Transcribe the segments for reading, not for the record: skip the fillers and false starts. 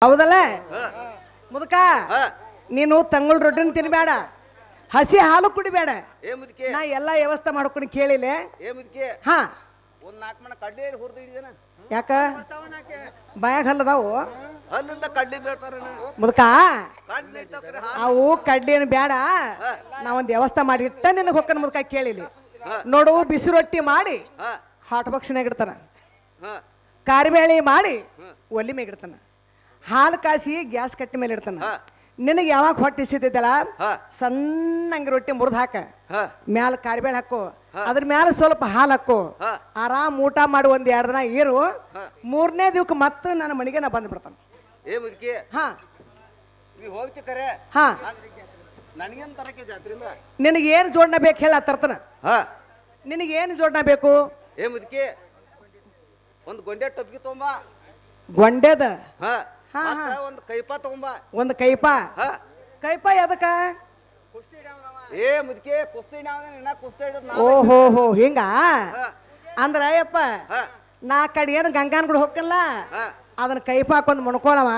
ಹೌದಲ್ಲ ಮುದುಕ ನೀನು ತಂಗುಳ್ ರೊಟ್ಟಿನ ತಿನ್ಬೇಡ, ಹಸಿ ಹಾಲು ಕುಡಿಬೇಡ. ನಾ ಎಲ್ಲಾ ವ್ಯವಸ್ಥೆ ಮಾಡ್ಕೊಂಡು ಕೇಳಿಲ್ಲ. ಹಾ ಒಂದ್ 4 ಮಣ ಕಡ್ಲಿ ಹುರಿದು ಹಿಡಿದೇನ. ಯಾಕ ಬಾಯಾಗ ಹಲ್ಲದಾವು ಅಲ್ಲಿಂದ ಕಡ್ಲಿ ಬೇಡ್ತಾರ ಮುದುಕ. ಅವು ಕಡ್ಲಿನ ಬೇಡ, ನಾವೊಂದು ವ್ಯವಸ್ಥೆ ಮಾಡಿ ಇಟ್ಟ ನಿನಗೆ ಹೊಕ್ಕನ ಮುದುಕ ಕೇಳಿಲಿ. ನೋಡು, ಬಿಸಿ ರೊಟ್ಟಿ ಮಾಡಿ ಹಾಟ್ ಬಾಕ್ಸ್ನಾಗ ಇಡ್ತಾನ, ಕಾರ್ಬೇಳಿ ಮಾಡಿ ಒಲಿ ಮ್ಯಾಗ ಇಡ್ತಾನ, ಹಾಲು ಕಾಸಿ ಗ್ಯಾಸ್ ಕಟ್ಟಿ ಮೇಲೆ ಇಡ್ತಾನ. ನಿನಗೆ ಯಾವಾಗ ಹೊಟ್ಟೆ ಸಿದ್ದಲ್ಲ ಸಣ್ಣಂಗೆ ರೊಟ್ಟಿ ಮುರಿದು ಹಾಕ, ಮ್ಯಾಲ ಕಾರ್ಬೇಳೆ ಹಾಕು, ಅದ್ರ ಮ್ಯಾಲ ಸ್ವಲ್ಪ ಹಾಲು ಹಾಕು, ಆರಾಮ್ ಊಟ ಮಾಡಿ 1-2 ದಿನ ಇರು. 3ನೇ ದಿವಕ್ಕೆ ಮತ್ತೆ ನನ್ನ ಮನೆಗೆ ನಾ ಬಂದ್ಬಿಡ್ತಾನೆ. ಹಾ ಹೋಗ್ತಿ ಕರೆ. ಹಾ ನನಗೇನು ತರಕ್ಕೆ ಜಾತ್ರೆಯಿಂದ ನಿನಗೇನು ಜೋಡಣೆ ಬೇಕು ಹೇಳ ತರ್ತನ. ನಿನಗೇನು ಜೋಡಣೆ ಬೇಕು? ಮುದುಕಿ ಒಂದು ಗೊಂಡೆ ಟೊಪ್ಪಿಗೆ ತೊಗೊಂಬ. ಗೊಂಡೆದ ಒಂದು ಕೈಪ ತಗೊಂಬ. ಒಂದು ಕೈಪ. ಕೈಪ ಎದಕ್ಕ? ಮುದುಕಿ ಕುಸ್ತಿ ಓಹೋ ಹೋ ಹಿಂಗ ಅಂದ್ರ ಅಯ್ಯಪ್ಪ, ನಾ ಕಡೆ ಏನು ಗಂಗಾನ್ ಗುಡಿ ಹೋಗಲ್ಲ, ಅದನ್ನ ಕೈಪಾಕೊಂದು ಮುಣ್ಕೊಳವ,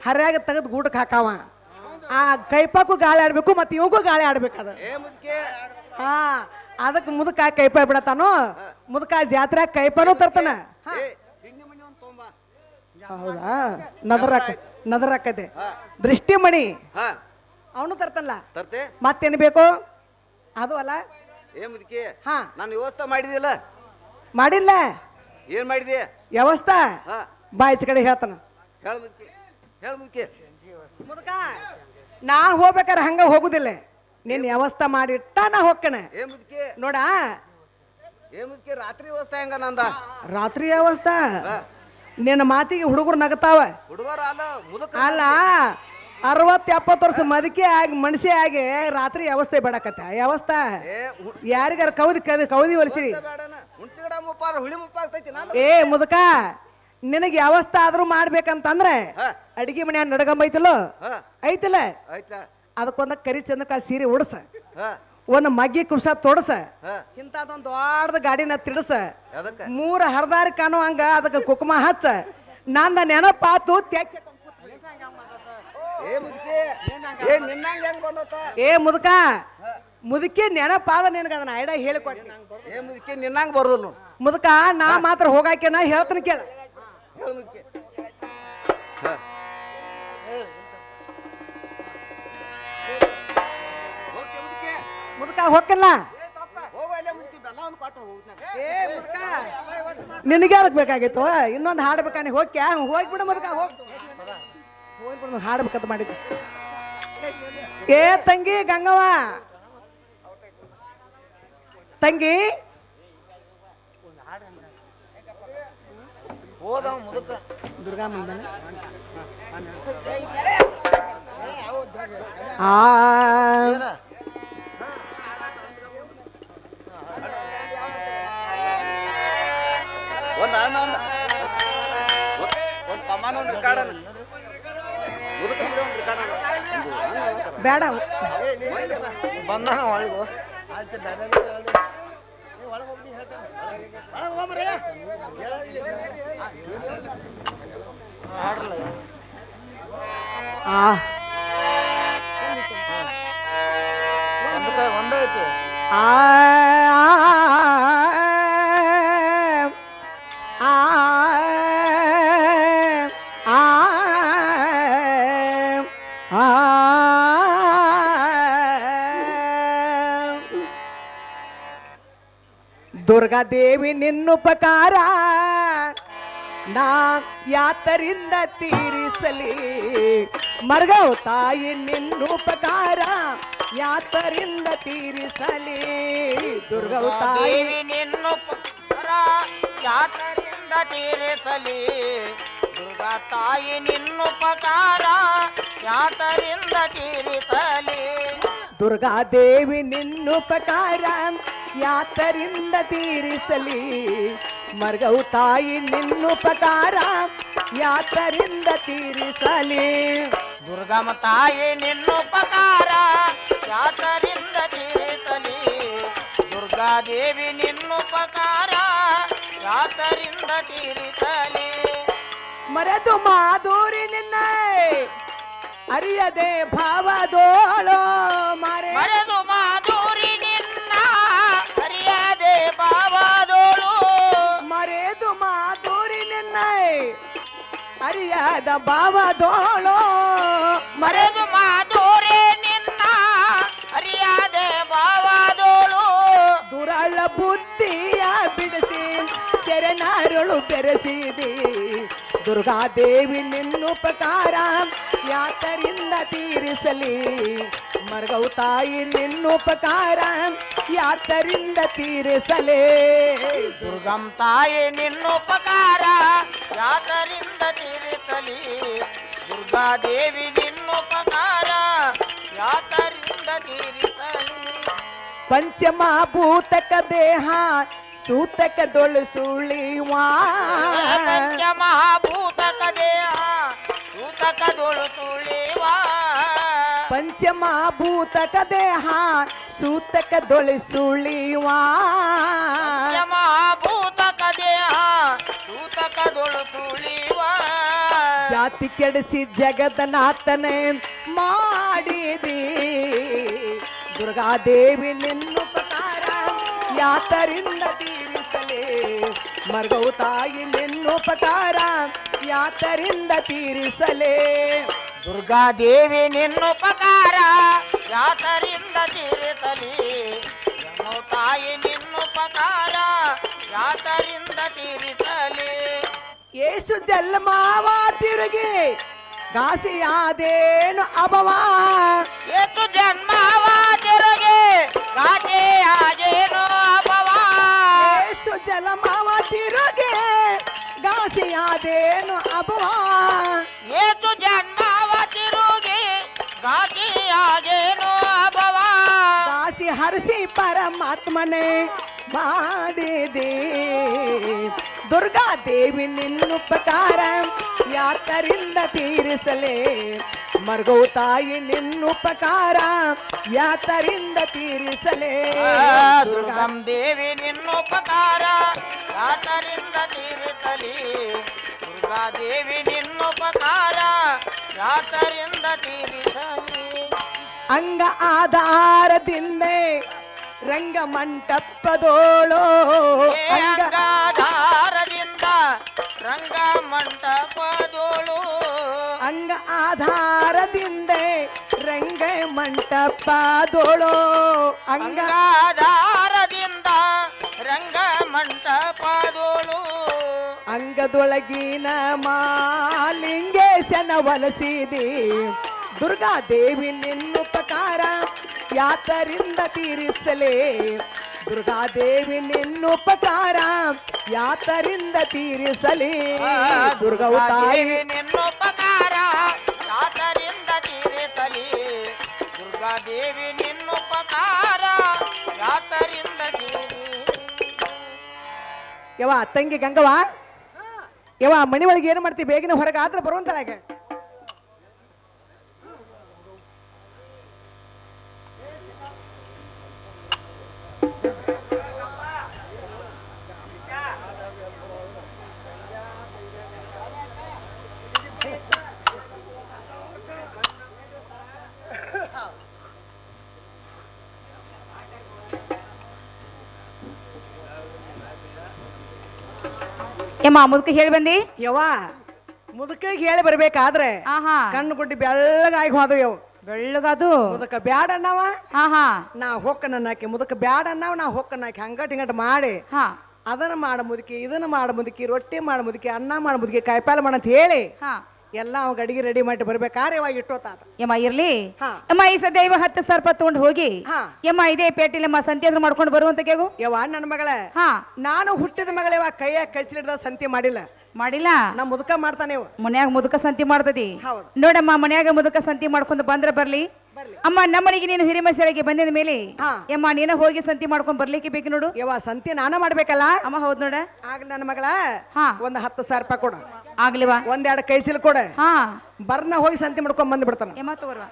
ಹರ್ಯಾಗ ತೆಗೆದು ಗೂಟಕ್ಕೆ ಹಾಕಾವ. ಆ ಕೈಪಾಕು ಗಾಳಿ ಆಡ್ಬೇಕು, ಮತ್ತೆ ಇವಗೂ ಗಾಳಿ ಆಡ್ಬೇಕದ. ಹಾ ಅದಕ್ಕೆ ಮುದುಕ ಕೈಪ ಬಿಡತಾನು. ಮುದುಕ ಜಾತ್ರೆ ಕೈಪನೂ ತರ್ತಾನ. ಹೌದಾ? ನದರಾಕತೆ ದೃಷ್ಟಿಮಣಿ ಅವನು ತರ್ತಲ್ಲ. ಮತ್ತೇನು ಬೇಕು? ಅದು ಅಲ್ಲ ಹಾ ನಾನು ವ್ಯವಸ್ಥೆ ಮಾಡಿದಿಲ್ಲ. ಮಾಡಿಲ್ಲ? ಏನ್ ಮಾಡಿದೆ ವ್ಯವಸ್ಥೆ? ಬಾಯ್ಚ ಕಡೆ ಹೇಳ್ತಾನ. ಮುದುಕ ನಾ ಹೋಗ್ಬೇಕಾರೆ ಹಂಗ ಹೋಗುದಿಲ್ಲ, ನೀನ್ ವ್ಯವಸ್ಥೆ ಮಾಡಿಟ್ಟ ನಾ ಹೋಗ್ಕೇನೆ ನೋಡ. ರಾತ್ರಿ ವ್ಯವಸ್ಥೆ ಹೆಂಗ ನಂದ? ರಾತ್ರಿ ವ್ಯವಸ್ಥೆ ನಿನ್ನ ಮಾತಿಗೆ ಹುಡುಗರು ನಗತಾವ. ಹುಡುಗರ ಅಲ್ಲ 60-70 ವರ್ಷ ಮದಕಿ ಆಗಿ ಮನುಷ್ಯ ಆಗಿ ರಾತ್ರಿ ವ್ಯವಸ್ಥೆ ಬೇಡಕತ್ತ. ವ್ಯವಸ್ಥೆ ಯಾರಿಗಾರ ಕೌದಿ ಹೊಲಿಸಿರಿ. ಮುದುಕ ನಿನಗೆ ವ್ಯವಸ್ಥೆ ಆದ್ರೂ ಮಾಡ್ಬೇಕಂತಂದ್ರೆ ಅಡಿಗೆ ಮನೆ ನಡಗಂಬೈತಲ್ಲೋ ಐತಿಲ್ಲ, ಅದಕ್ಕೊಂದ ಕರಿ ಚಂದಕ ಸೀರೆ ಉಡ್ಸ, ಒಂದು ಮಗ್ಗಿ ಕುಡ್ಸ ತೊಡಸ, ಇಂಥದೊಂದು ದೊಡ್ಡದ ಗಾಡಿನ ತಿಡಸ, 3 ಹರದಾರಿ ಕಾಣೋ ಹಂಗ ಅದಕ್ಕೆ ಕುಕುಮ ಹಚ್ಚ. ನಂದ ನೆನಪಾತು ಮುದುಕ. ಮುದುಕಿ ನೆನಪಾದ ನಿನಗ ಅದನ್ನ ಐಡ ಹೇಳಿಕೊಟ್ಟೆ. ನಿನ್ನಂಗ ಬರೋದಿಲ್ಲ ಮುದುಕ. ನಾ ಮಾತ್ರ ಹೋಗಾಕೆ ನಾ ಹೇಳ್ತಾನೆ ಕೇಳ. ಮುದುಕ ಹೋಗಲ್ಲ. ನಿನಗೆ ಅದಕ್ಕೆ ಬೇಕಾಗಿತ್ತು ಇನ್ನೊಂದು ಹಾಡ್ಬೇಕಾನೆ. ಹೋಗ್ಯಾ? ಹೋಗ್ಬಿಡ ಮುದುಕ, ಹೋಗ್ಬಿಡ ಹಾಡ್ಬೇಕಂತ ಮಾಡಿದ್ದೆ. ಏ ತಂಗಿ ಗಂಗವ್ವ, ತಂಗಿ ದುರ್ಗಾಮಂದ ಬೇಡ ಬಂದ ಒಂದೈತಿ. ದುರ್ಗಾದೇವಿ ನಿನ್ನುಪಕಾರ ನಾ ಯಾತರಿಂದ ತೀರಿಸಲಿ, ಮರ್ಗವ್ ತಾಯಿ ನಿನ್ನುಪಕಾರ ಯಾತರಿಂದ ತೀರಿಸಲಿ. ದುರ್ಗವ್ ತಾಯಿ ನಿನ್ನುಪಕಾರ ಯಾತರಿಂದ ತೀರಿಸಲಿ, ದುರ್ಗಾ ತಾಯಿ ನಿನ್ನುಪಕಾರ ಯಾತರಿಂದ ತೀರಿಸಲಿ. ದುರ್ಗಾದೇವಿ ನಿನ್ನುಪಕಾರ ಯಾತರಿಂದ ತೀರಿಸಲಿ, ಮರ್ಗವು ತಾಯಿ ನಿನ್ನುಪಕಾರ ಯಾತರಿಂದ ತೀರಿಸಲಿ. ದುರ್ಗಮ್ಮ ತಾಯಿ ನಿನ್ನುಪಕಾರ ಯಾತರಿಂದ ತೀರಿಸಲಿ, ದುರ್ಗಾದೇವಿ ನಿನ್ನುಪಕಾರ ಯಾತರಿಂದ ತೀರಿಸಲಿ. ಮರೆತು ಮಾಧುರಿ ನಿನ್ನ ಅರಿಯದೆ ಭಾವದೋಳೋ ಮರೆ ಮರೆದು ಮಾಧುರಿ ನಿನ್ನ ಅರಿಯದೆ ಭಾವದೋಳು ಮರೆದು ಮಾಧುರಿ ನಿನ್ನ ಅರಿಯದ ಭಾವದೋಳೋ ಮರೆ ಮರೆದು ಮಾಧುರಿ ನಿನ್ನ ಅರಿಯದೆ ಭಾವದೋಳು ದುರಳ ಬುದ್ಧಿಯ ಬಿಡಿಸಿ ಶರಣರಳು ಬೆರೆಸಿದಿ ದುರ್ಗಾದೇವಿ ನಿನ್ನುಪಕಾರ ಯಾತರಿಂದ ತೀರಿಸಲಿ ಮರ್ಗವು ತಾಯಿ ನಿನ್ನುಪಕಾರ ಯಾತರಿಂದ ತೀರಿಸಲೇ ದುರ್ಗಂ ತಾಯಿ ನಿನ್ನುಪಕಾರ ಯಾತರಿಂದ ತೀರಿಸಲಿ ದುರ್ಗಾದೇವಿ ನಿನ್ನುಪಕಾರ ಯಾತರಿಂದ ತೀರಿಸಲಿ ಪಂಚಮಭೂತಕ ದೇಹ ಸೂತಕದೊಳು ಸುಳಿವಾ ಪಂಚಮಹಾಭೂತಕ ದೇಹ ಸೂತಕದೊಳು ತುಳಿವಾ ಪಂಚಮಭೂತಕ ದೇಹ ಸೂತಕದೊಳು ಸುಳಿವಾ ಪಂಚಮಹಾಭೂತಕ ದೇಹ ಸೂತಕದೊಳು ತುಳಿವಾ ಜಾತಿ ಕೆಡಿಸಿ ಜಗದನಾಥನೆ ಮಾಡಿದಿ ದುರ್ಗಾದೇವಿ ನಿನ್ನುಪಕಾರ ಯಾತರಿಂದ ತೀರಿಸಲೇ ಮರ್ಗವು ತಾಯಿ ನಿನ್ನುಪಕಾರ ಯಾತರಿಂದ ತೀರಿಸಲೇ ದುರ್ಗಾದೇವಿ ನಿನ್ನುಪಕಾರ ಯಾತರಿಂದ ತೀರಿಸಲಿ ಎನ್ನು ತಾಯಿ ನಿನ್ನುಪಕಾರ ಯಾತರಿಂದ ತೀರಿಸಲಿ ಏಸು ಜನ್ಮಾವ ತಿರುಗಿ ಘಾಸಿಯಾದೇನು ಅಭವ ಏತು ಜನ್ಮವ ತಿರುಗಿ ಗಾಜೆಯಾಗೇನೋ ಅಭವ ಏಸು ಜನ್ಮಾವ ತಿರುಗಿ ಘಾಸಿಯಾದೇನು ಅಭವ ಏತು ಜನ್ಮವ ತಿರುಗಿ ಗಾಜೆಯಾಗೇನೋ ಅಭವ ದಾಸಿ ಹರಿಸಿ ಪರಮಾತ್ಮನೇ ಮಾಡಿದೆ ದುರ್ಗಾದೇವಿ ನಿನ್ನುಪಕಾರ ಯಾತರಿಂದ ತೀರಿಸಲೇ ಮರ್ಗವು ತಾಯಿ ನಿನ್ನುಪಕಾರ ಯಾತರಿಂದ ತೀರಿಸಲೇ ದುರ್ಗಂ ದೇವಿ ನಿನ್ನುಪಕಾರ ಯಾತರಿಂದ ತೀರಿಸಲಿ ದುರ್ಗಾದೇವಿ ನಿನ್ನುಪಕಾರ ಯಾತರಿಂದ ತೀರಿಸಲಿ ಅಂಗ ಆಧಾರದಿಂದ ರಂಗ ಮಂಟಪದೋಳೋ ಅಂಗ ಅಂಗಾಧಾರದಿಂದ ರಂಗ ಮಂಟಪದೋಳು ಅಂಗ ಆಧಾರದಿಂದ ರಂಗ ಮಂಟಪದೋಳೋ ಅಂಗ ಅಂಗಾಧಾರದಿಂದ ರಂಗ ಮಂಟಪದೋಳು ಅಂಗದೊಳಗಿನ ಮಾಲಿಂಗೇಶನ ವಲಸಿದಿ ದುರ್ಗಾದೇವಿ ನಿನ್ನುಪಕಾರ ಯಾತರಿಂದ ತೀರಿಸಲೇ ದುರ್ಗಾದೇವಿ ನಿನ್ನುಪಕಾರ ಯಾತರಿಂದ ತೀರಿಸಲೇ ದುರ್ಗವು ತಾಯಿ ನಿನ್ನುಪಕಾರ ಯಾತರಿಂದ ತೀರಿಸಲಿ ದುರ್ಗಾದೇವಿ ನಿನ್ನುಪಕಾರ ಯಾತರಿಂದ ಯವ ತಂಗಿ ಗಂಗವ್ವ ಯವ ಮನಿ ಒಳಗೆ ಏನು ಮಾಡ್ತೀವಿ ಬೇಗನೆ ಹೊರಗೆ ಆದ್ರೆ ಬರುವಂತಳಾಗ ಏಮ್ಮ ಮುದುಕ ಹೇಳಿ ಬಂದಿ ಯವ ಮುದುಕಿಗೆ ಹೇಳಿ ಬರ್ಬೇಕಾದ್ರೆ ಆಹಾ ಕಣ್ಣು ಗುಡ್ಡಿ ಬೆಳ್ಳಗಾಗಿ ಹೋದವು ಬೆಳ್ಳಗದು ಮುದಕ ಬ್ಯಾಡ ಅನ್ನವ ಹಾ ಹಾ ನಾ ಹೊಕ್ಕನಾಕಿ ಮುದಕ ಬ್ಯಾಡ ಅನ್ನವ ನಾ ಹೊಕ್ಕನಾಕಿ ಹಂಗಟ್ ಹಿಂಗಟ್ ಮಾಡಿ ಹಾ ಅದನ್ನ ಮಾಡ ಮುದುಕಿ ಇದನ್ನ ಮಾಡ ಮುದುಕಿ ರೊಟ್ಟಿ ಮಾಡ ಮುದುಕಿ ಅನ್ನ ಮಾಡ ಮುದುಕಿ ಕಾಯಿಪಾಲ ಮಾಡ ಅಂತ ಹೇಳಿ ಹಾ ಎಲ್ಲ ಅವಾಗ ಅಡಿಗೆ ರೆಡಿ ಮಾಡಿ ಬರ್ಬೇಕಾದ್ರೆ ಇವಾಗ ಇಟ್ಟೋತಾತ ಯಮ್ಮ ಇರ್ಲಿ ಹಾ. ಯಮ್ಮ ಈ ಸದ್ಯ ಇವ 10 ಸರ್ಪ ತಗೊಂಡು ಹೋಗಿ ಹಾ. ಯಮ್ಮ ಇದೇ ಪೇಟೆಲಮ್ಮ ಸಂತ್ಯಾಸ ಮಾಡ್ಕೊಂಡು ಬರುವಂತ ಕೇಗು ಯವ್ವ ನನ್ನ ಮಗಳ ಹಾ ನಾನು ಹುಟ್ಟಿದ ಮಗಳ ಇವಾಗ ಕೈಯಾಗ ಕಚ್ಚಿಲಿಡ್ದ ಸಂತಿ ಮಾಡಿಲ್ಲ ಮಾಡಿಲ್ಲ ನಾ ಮುದುಕ ಮಾಡ್ತಾನೆ ಇವ ಮನ್ಯಾಗ ಮುದುಕ ಸಂತಿ ಮಾಡ್ತದಿ ಹೌದು. ನೋಡಮ್ಮ ಮನ್ಯಾಗ ಮುದುಕ ಸಂತಿ ಮಾಡ್ಕೊಂಡು ಬಂದ್ರ ಬರ್ಲಿ ಬರ್ಲಿ. ಅಮ್ಮ ನಮ್ಮನಿಗೆ ನೀನು ಹಿರಿಮಸಳಿಗೆ ಬಂದಿದ ಮೇಲೆ ಹಾ. ಯಮ್ಮ ನೀನ ಹೋಗಿ ಸಂತಿ ಮಾಡ್ಕೊಂಡ್ ಬರ್ಲಿಕ್ಕೆ ಬೇಕು ನೋಡು ಯವ್ವ ಸಂತಿ ನಾನ ಮಾಡ್ಬೇಕಲ್ಲ ಅಮ್ಮ ಹೌದ್ ನೋಡ ಆಗ್ಲಿ ನನ್ನ ಮಗಳ ಹಾ. ಒಂದ್ 10,000 ರೂಪಾಯಿ ಕೊಡ ಆಗ್ಲಿವಾ ಒಂದೆರಡು ಕೈಸಿಲ್ ಕೊಡ ಹಾ ಬರ್ನ ಹೋಗಿ ಸಂತಿ ಮಾಡ್ಕೊಂಡ್ ಬಂದ್ ಬಿಡ್ತಾನ ಯಮ್ಮ ತಗೋರ್ವಾ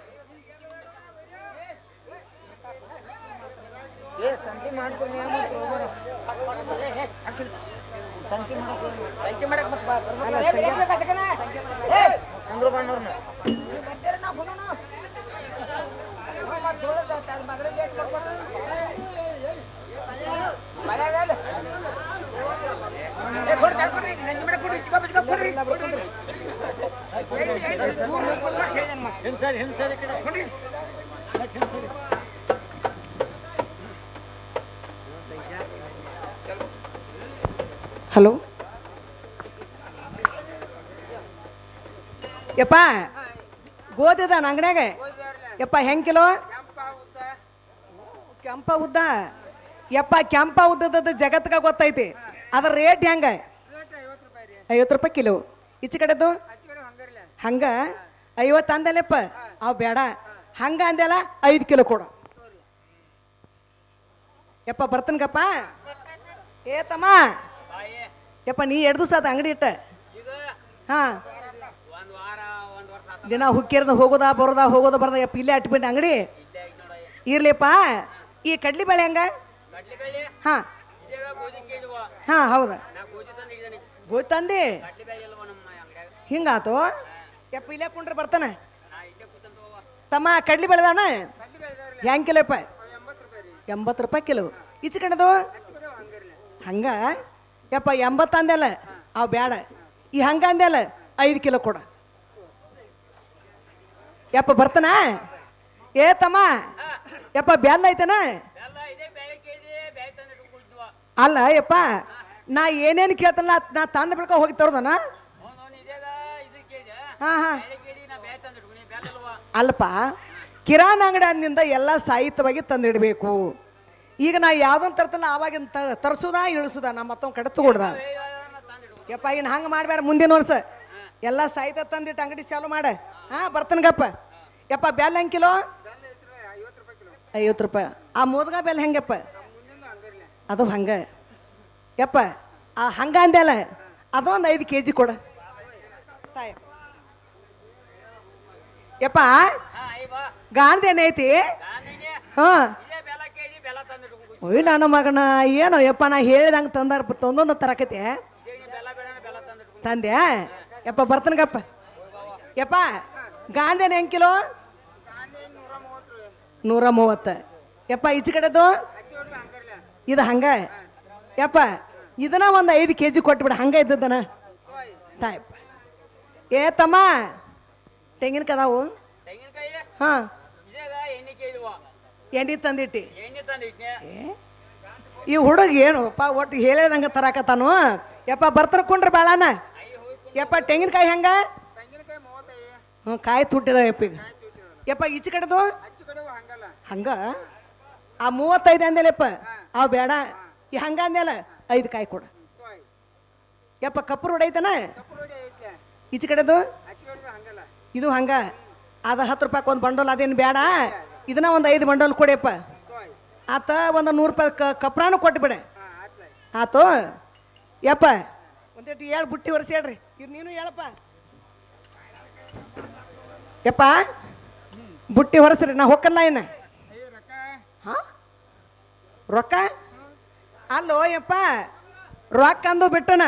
ಅಂದ್ರು ಬಣ್ಣವ್ರನ್ನ ಹಲೋ ಯಪ್ಪ ಗೋಧಿದ ಅಂಗಡ್ಯಾಗ ಯಪ್ಪ ಹೆಂಗ್ ಕಿಲೋ ಕೆಂಪ ಉದ್ದ ಯಪ್ಪ ಕೆಂಪ ಉದ್ದದ ಜಗತ್ಗ ಗೊತ್ತೈತಿ ಅದ್ರ ರೇಟ್ ಹೆಂಗ 50 ರೂಪಾಯಿ ಕಿಲೋ ಈಚೆ ಕಡೆದು ಹಂಗ 50 ಅಂದಲ್ಲಪ್ಪ ಅವ್ ಬೇಡ ಹಂಗ ಅಂದೆಲ್ಲ 5 ಕಿಲೋ ಕೊಡು ಯಪ್ಪ ಬರ್ತನ್ಗಪ್ಪ ಏ ತಮ್ಮ ಯಪ್ಪ ನೀ 2 ದಿವಸ ಆತ ಅಂಗಡಿ ಇಟ್ಟ ಹಾ ದಿನ ಹುಕ್ಕಿರ್ದ ಹೋಗೋದ ಬರೋದ ಯಪ್ಪ ಇಲ್ಲೇ ಅಟ್ಬಿಟ್ಟು ಅಂಗಡಿ ಇರ್ಲಿಪ್ಪ ಈ ಕಡ್ಲಿ ಬೇಳೆ ಹೆಂಗ ಹಾ ಹಾ ಹೌದ ಗೋಧಿ ತಂದಿ ಹಿಂಗಾತು ಯಪ್ಪ ಇಲ್ಲೇ ಕುಂಡ್ರೆ ಬರ್ತಾನೆ ತಮ್ಮ ಕಡ್ಲಿ ಬೆಳೆದವನ ಹೆಂಗ್ ಕಿಲೋ ಯಪ್ಪ 80 ರೂಪಾಯಿ ಕಿಲೋ ಈಚೆ ಕಣದು ಹಂಗ ಯಪ್ಪ 80 ಅಂದೆಲ್ಲ ಅವ್ ಬೇಡ ಈ ಹಂಗ ಅಂದೆಲ್ಲ 5 ಕಿಲೋ ಕೊಡ ಯಪ್ಪ ಬರ್ತಾನ ಏ ತಮ್ಮ ಯಪ್ಪ ಬೆಲ್ಲ ಐತನ ಅಲ್ಲ ಯಪ್ಪ ನಾ ಏನೇನು ಕೇಳ್ತಾನ ನಾ ತಂದ ಬೆಳ್ಕ ಹೋಗಿ ತರೋದನ ಹಾ ಹಾ ಅಲ್ಪ ಕಿರಾಣ ಅಂಗಡಿ ಅಂದಿಂದ ಎಲ್ಲ ಸಾಹಿತ್ಯವಾಗಿ ತಂದಿಡಬೇಕು ಈಗ ನಾ ಯಾವ್ದೊಂದು ತರ್ತಲ್ಲ ಆವಾಗಿನ ತರ್ಸುದಾ ಇಳಿಸುದಾ ನಾ ಮತ್ತೊಂದು ಕಡೆ ತಗೊಡ್ದ ಯಪ್ಪ ಇನ್ನು ಹಂಗೆ ಮಾಡಬೇಡ ಮುಂದಿನ ವರ್ಷ ಎಲ್ಲ ಸಾಹಿತ್ಯ ತಂದಿಟ್ಟು ಅಂಗಡಿ ಚಾಲು ಮಾಡ ಹಾ ಬರ್ತನಗಪ್ಪ ಯಪ್ಪ ಬೆಲ್ಲ ಹೆಂಗೆ ಕಿಲೋ 50 ರೂಪಾಯಿ ಆ ಮೋದ್ಗ ಬೆಲ್ಲ ಹೆಂಗಪ್ಪ ಅದು ಹಂಗ ಯಪ್ಪ ಆ ಹಂಗ ಅಂದೆಲ್ಲ ಅದೊಂದು 5 kg ಕೊಡ ಯಪ್ಪ ಗಾಂಧೇನೈತಿ ಹಾ ಓಯ್ ನನ್ನ ಮಗನ ಏನೋ ಯಪ್ಪ ನಾ ಹೇಳಿದಂಗೆ ತಂದೊಂದು ತರಕತೆ ತಂದೆ ಯಪ್ಪ ಬರ್ತನಗಪ್ಪ ಯಪ್ಪ ಗಾಂಧೇನ ಹೆಂಗ್ ಕಿಲೋ 130 ಯಪ್ಪ ಈಚೆ ಕಡೆದು ಇದು ಹಂಗ ಯಪ್ಪ ಇದನ್ನ ಒಂದು 5 kg ಕೊಟ್ಬಿಡ ಹಂಗ ಇದ್ದದನ ತಾಯಪ್ಪ ಏ ತಮ್ಮ ತೆಂಗಿನಕಾಯಿ ಅದಾವು ಹಾ ಎಣ್ಣೆ ತಂದಿಟ್ಟಿ ಈ ಹುಡುಗ ಏನು ಅಪ್ಪ ಒಟ್ಟು ಹೇಳಿದಂಗ ತರಾಕತ್ತಾನು ಯಪ್ಪ ಬರ್ತಾರ ಕುಂಡ್ರ ಬಾಳನ ಯಪ್ಪ ತೆಂಗಿನಕಾಯಿ ಹೆಂಗ ಹ್ಞೂ ಕಾಯಿ ತುಟ್ಟಿದ ಯಪ್ಪ ಈಗ ಯಪ್ಪ ಈಚೆ ಕಡೆದು ಹಂಗ ಆ 35 ಅಂದೇಲಪ್ಪ ಅವ್ ಬೇಡ ಈ ಹಂಗ ಅಂದೇಲ 5 ಕಾಯಿ ಕೊಡ ಯಪ್ಪ ಕಪ್ಪು ಹೊಡೈತನ ಈಚೆ ಕಡೆದು ಇದು ಹಂಗ ಅದ 10 ರೂಪಾಯಿ ಒಂದು ಬಂಡಲ್ ಅದೇನು ಬೇಡ ಇದನ್ನ ಒಂದು 5 ಬಂಡಲ್ ಕೊಡಿಯಪ್ಪ ಆತ ಒಂದು 100 ರೂಪಾಯಿ ಕಪ್ರಾನು ಕೊಟ್ಬಿಡ ಆತು ಯಪ್ಪ ಒಂದೇಟು ಹೇಳಿ ಬುಟ್ಟಿ ವರ್ಷ ಹೇಳ್ರಿ ಇದು ನೀನು ಹೇಳಪ್ಪ ಯಪ್ಪ ಬುಟ್ಟಿ ಹೊರಸ್ರಿ ನಾ ಹೊಕ್ಕಲ್ಲ ಏನ ಹಾ ರೊಕ್ಕ ಅಲ್ಲೋ ಯಪ್ಪ ರೊಕ್ಕ ಅಂದು ಬಿಟ್ಟನ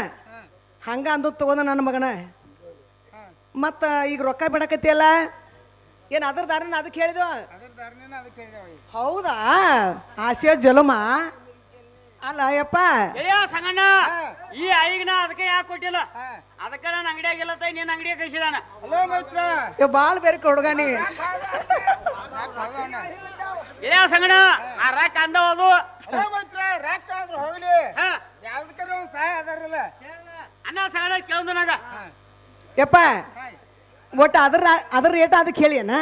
ಹಂಗ ಅಂದು ತಗೋದ ನನ್ನ ಮಗನ ಮತ್ತ ಈಗ ರೊಕ್ಕ ಬಿಡಕತ್ತಿಯಲ್ಲ ಏನು ಅದ್ರ ದಾರಿನ ಅದಕ್ಕೆ ಹೇಳಿದ ಹೌದಾ ಆಸೆ ಜಲಮ ಅಲ್ಲ ಯಪ್ಪ ಸಂಗಣ್ಣ ಈ ಐಗನ ಅದಕ್ಕೆ ಯಾಕೆ ಕೊಟ್ಟಿಲ್ಲ ಅದಕ್ಕೆ ನಾನು ಅಂಗಡಿಯಾಗಿಲ್ಲ ನೀನ್ ಅಂಗಡಿಯ ಕಳಿಸಿದಾನ ಬಾಳ್ ಬೇರೆ ಹುಡುಗಾನಿ ಸಂಗಣ್ಣ ಆ ರಾಕ್ ಅಂದ ಹೋದು ಹೋಗ್ಲಿ ಯಾವ್ದಕ್ಕಾರ ಒಂದ್ ಸಹಾಯ ಅದಾರಲ್ಲ ಅನ್ನ ಸಂಗಣ್ಣ ಕೇಳ್ದು ನಾಗ ಯಪ್ಪ ಒಟ್ಟು ಅದ್ರ ರೇಟ್ ಅದಕ್ಕೆ ಹೇಳಿಯನ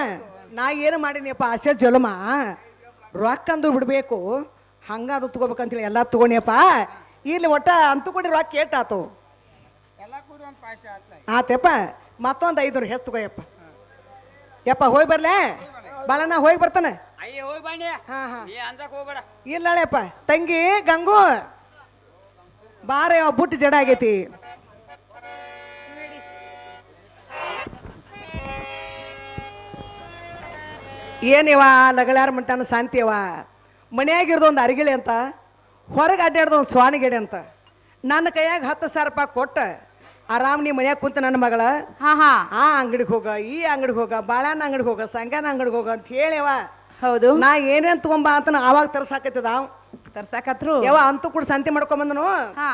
ನಾ ಏನು ಮಾಡೀನಿಯಪ್ಪ ಆಸೆ ಜಲಮ ರೊಕ್ಕ ಅಂದು ಬಿಡ್ಬೇಕು ಹಂಗ ಅದು ತಗೋಬೇಕಂತೇಳಿ ಎಲ್ಲ ತಗೊಂಡಿಯಪ್ಪ ಇಲ್ಲಿ ಒಟ್ಟ ಅಂತೂ ಕೊಡಿ ರೊಕ್ಕ ಏಟಾತು ಎಲ್ಲ ಕೂಡಿ ಒಂದು ಪಾಶ ಆತಪ್ಪ ಮತ್ತೊಂದು 5 ಹೆಸ್ ತಗೋಯಪ್ಪ ಯಪ್ಪ ಹೋಗಿ ಬರ್ಲೆ ಬಾಳಣ್ಣ ಹೋಗಿ ಬರ್ತಾನೆ ಅಯ್ಯ ಹೋಗಿ ಬನ್ನಿ ಹಾ ಹಾ ನೀ ಅಂದ್ರಕ್ ಹೋಗ್ಬೇಡ ಇಲ್ಲಪ್ಪ ತಂಗಿ ಗಂಗು ಬಾರೆ ಬುಟ್ಟು ಜಡ ಆಗೈತಿ ಏನಿವ ಲಗಳಾರ ಮಂಟಾನ ಶಾಂತಿಯವ ಮನೆಯಾಗಿರೋದು ಒಂದು ಅರಿಗಿಳಿ ಅಂತ ಹೊರಗೆ ಅಡ್ಡಾಡ್ದು ಒಂದು ಸ್ವಾನಿಗೆಡೆ ಅಂತ ನನ್ನ ಕೈಯಾಗ 10,000 ರೂಪಾಯಿ ಕೊಟ್ಟು ಆರಾಮ್ ನೀ ಮನ್ಯಾಗ ಕುಂತ ನನ್ನ ಮಗಳ ಹಾ ಹಾ ಆ ಅಂಗಡಿಗೆ ಹೋಗ ಈ ಅಂಗಡಿಗೆ ಹೋಗ ಬಾಳಣ್ಣ ಅಂಗಡಿಗೆ ಹೋಗ ಸಂಗನ ಅಂಗಡಿಗೆ ಹೋಗ ಅಂತ ಹೇಳಿವ ಹೌದು ನಾ ಏನೇನ್ ತಗೊಂಬಾ ಅಂತ ನಾ ಆವಾಗ ತರ್ಸಾಕತ್ತಿದ ತರ್ಸಾಕತ್ರು ಯಾವ ಅಂತೂ ಕೂಡ ಸಂತಿ ಮಾಡ್ಕೊಂಬಂದನು ಹಾ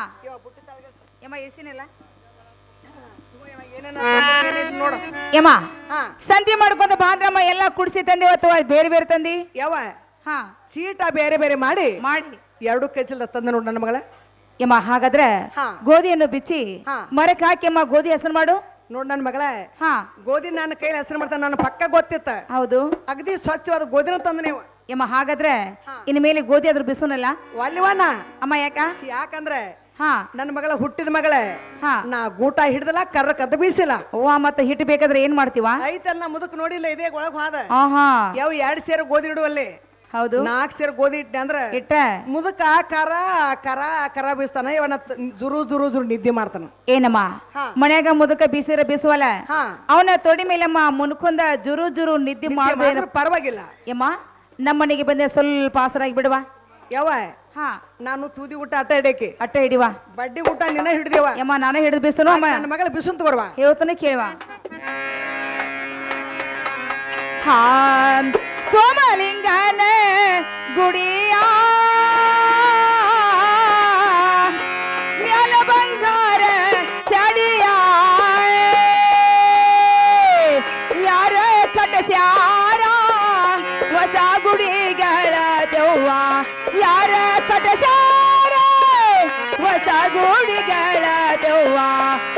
ಯಮ್ಮ ಇಳ್ಸಿನಿಲ್ಲ ನೋಡು ಯಮ್ಮ ಹಾ ಸಂತಿ ಮಾಡ್ಕೊಂತ ಬಾಂದ್ರಮ್ಮ ಎಲ್ಲ ಕುಡ್ಸಿ ತಂದಿ ಅಥವಾ ಬೇರೆ ಬೇರೆ ತಂದಿ ಯಾವ ಹಾ ಚೀಟ ಬೇರೆ ಬೇರೆ ಮಾಡಿ ಮಾಡಿ ಎರಡು ಕೆಜಲ್ ತಂದ ನೋಡು ನನ್ನ ಮಗಳ ಯಮ್ಮ ಹಾಗಾದ್ರೆ ಹಾ. ಗೋಧಿಯನ್ನು ಬಿಚ್ಚಿ ಹಾ. ಮರಕ್ಕೆ ಹಾಕಿ ಅಮ್ಮ ಗೋಧಿ ಹೆಸರು ಮಾಡು ನೋಡ್ ನನ್ನ ಮಗಳ ಹಾ ಗೋಧಿ ನನ್ನ ಕೈಲಿ ಹೆಸರು ಮಾಡ್ತಾನೆ ನನ್ನ ಪಕ್ಕ ಗೊತ್ತಿತ್ತ ಹೌದು ಅಗದಿ ಸ್ವಚ್ಛವಾದ ಗೋಧಿನ ತಂದ ನೀವು ಯಮ್ಮ ಹಾಗಾದ್ರೆ ಇನ್ನು ಮೇಲೆ ಗೋಧಿ ಅದ್ರ ಬಿಸುನಲ್ಲ ಒಲ್ಲಿವಣ್ಣ ಅಮ್ಮ ಯಾಕ ಯಾಕಂದ್ರೆ ಹಾ ನನ್ನ ಮಗಳ ಹುಟ್ಟಿದ ಮಗಳೇ ಹಾ ನಾ ಗೂಟ ಹಿಡ್ದಲ್ಲ ಕರ್ರ ಕದ್ದು ಬೀಸಿಲ್ಲ ಅವ್ವ ಮತ್ತೆ ಹಿಟ್ಟು ಬೇಕಾದ್ರೆ ಏನ್ ಮಾಡ್ತೀವ ಐತಲ್ಲ ಮುದಕ್ ನೋಡಿಲ್ಲ ಇದೇ ಒಳಗ್ ಹೋದ ಆಹಾ ಯಾವ 2 ಸೇರು ಗೋಧಿ ಇಡುವಲ್ಲಿ ಹೌದು 4 ಸೇರು ಗೋಧಿ ಇಟ್ಟೆ ಅಂದ್ರ ಇಟ್ಟ ಮುದಕ ಕರ ಕರ ಕರ ಬೀಸ್ತಾನ ಇವನ ಜುರು ಜುರು ಜುರು ನಿದ್ದೆ ಮಾಡ್ತಾನ ಏನಮ್ಮ ಹಾ. ಮನ್ಯಾಗ ಮುದಕ ಬೀಸಿರ ಬೀಸುವಲ್ಲ ಹಾ ಅವನ ತೊಡಿ ಮೇಲಮ್ಮ ಮುನ್ಕೊಂದ ಜುರು ಜುರು ನಿದ್ದೆ ಮಾಡ್ದೆ ಮಾಡಿದ್ರೆ ಪರವಾಗಿಲ್ಲ ಯಮ್ಮ ನಮ್ಮನೆಗೆ ಬಂದೆ ಸ್ವಲ್ಪ ಆಸರಾಗಿ ಬಿಡುವ ಯಾವ ಹಾ ನಾನು ತೂದಿ ಊಟ ಅಟ್ಟ ಹಿಡೇಕಿ ಅಟ್ಟ ಹಿಡಿವ ಬಡ್ಡಿ ಊಟ ನಿನ್ನ ಹಿಡ್ದೇವ ಯಮ್ಮ ನಾನೇ ಹಿಡಿದು ಬೀಸ್ತನು ಅಮ್ಮ ನನ್ನ ಮಗಳ ಬಿಸುನ್ ತಗೋರ್ವಾ ಹೇಳ್ತಾನೆ ಕೇಳುವ ಹಾ ಸೋಮಲಿಂಗನ ಗುಡಿಯ ಮ್ಯಾಲ ಬಂಗಾರ ಚಡಿಯ ಯಾರ ಕಟಸ್ಯಾರ ಹೊಸ ಗುಡಿಗಳ ದೆವ್ವ ಯಾರ ಕಟಸ್ಯಾರ ಹೊಸ ಗುಡಿಗಳ ದೆವ್ವ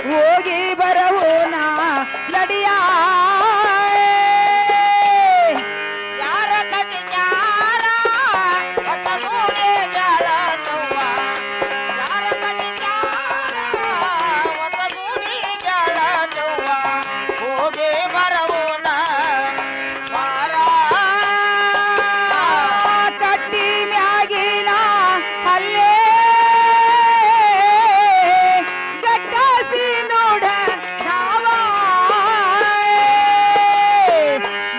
ಹೋಗಿ ಬರವೋಣ ನಡಿಯ ಯಾರ ಕಟ್ಟಿದ್ಯಾರ ಹೊಸ ಗೂಡಿಗಳ ದೆವ್ವ. ಯಾರ ಕಟ್ಟಿದ್ಯಾರ ಹೊಸ ಗೂಡಿಗಳ ದೆವ್ವ. ಹೋಗಿ ಬರವೋಣ ಬಾರ. ಕಟ್ಟಿ ಮ್ಯಾಗಿನ ಅಲ್ಲೇ ಗಟ್ಟಸಿ ನೋಡ ನಾವ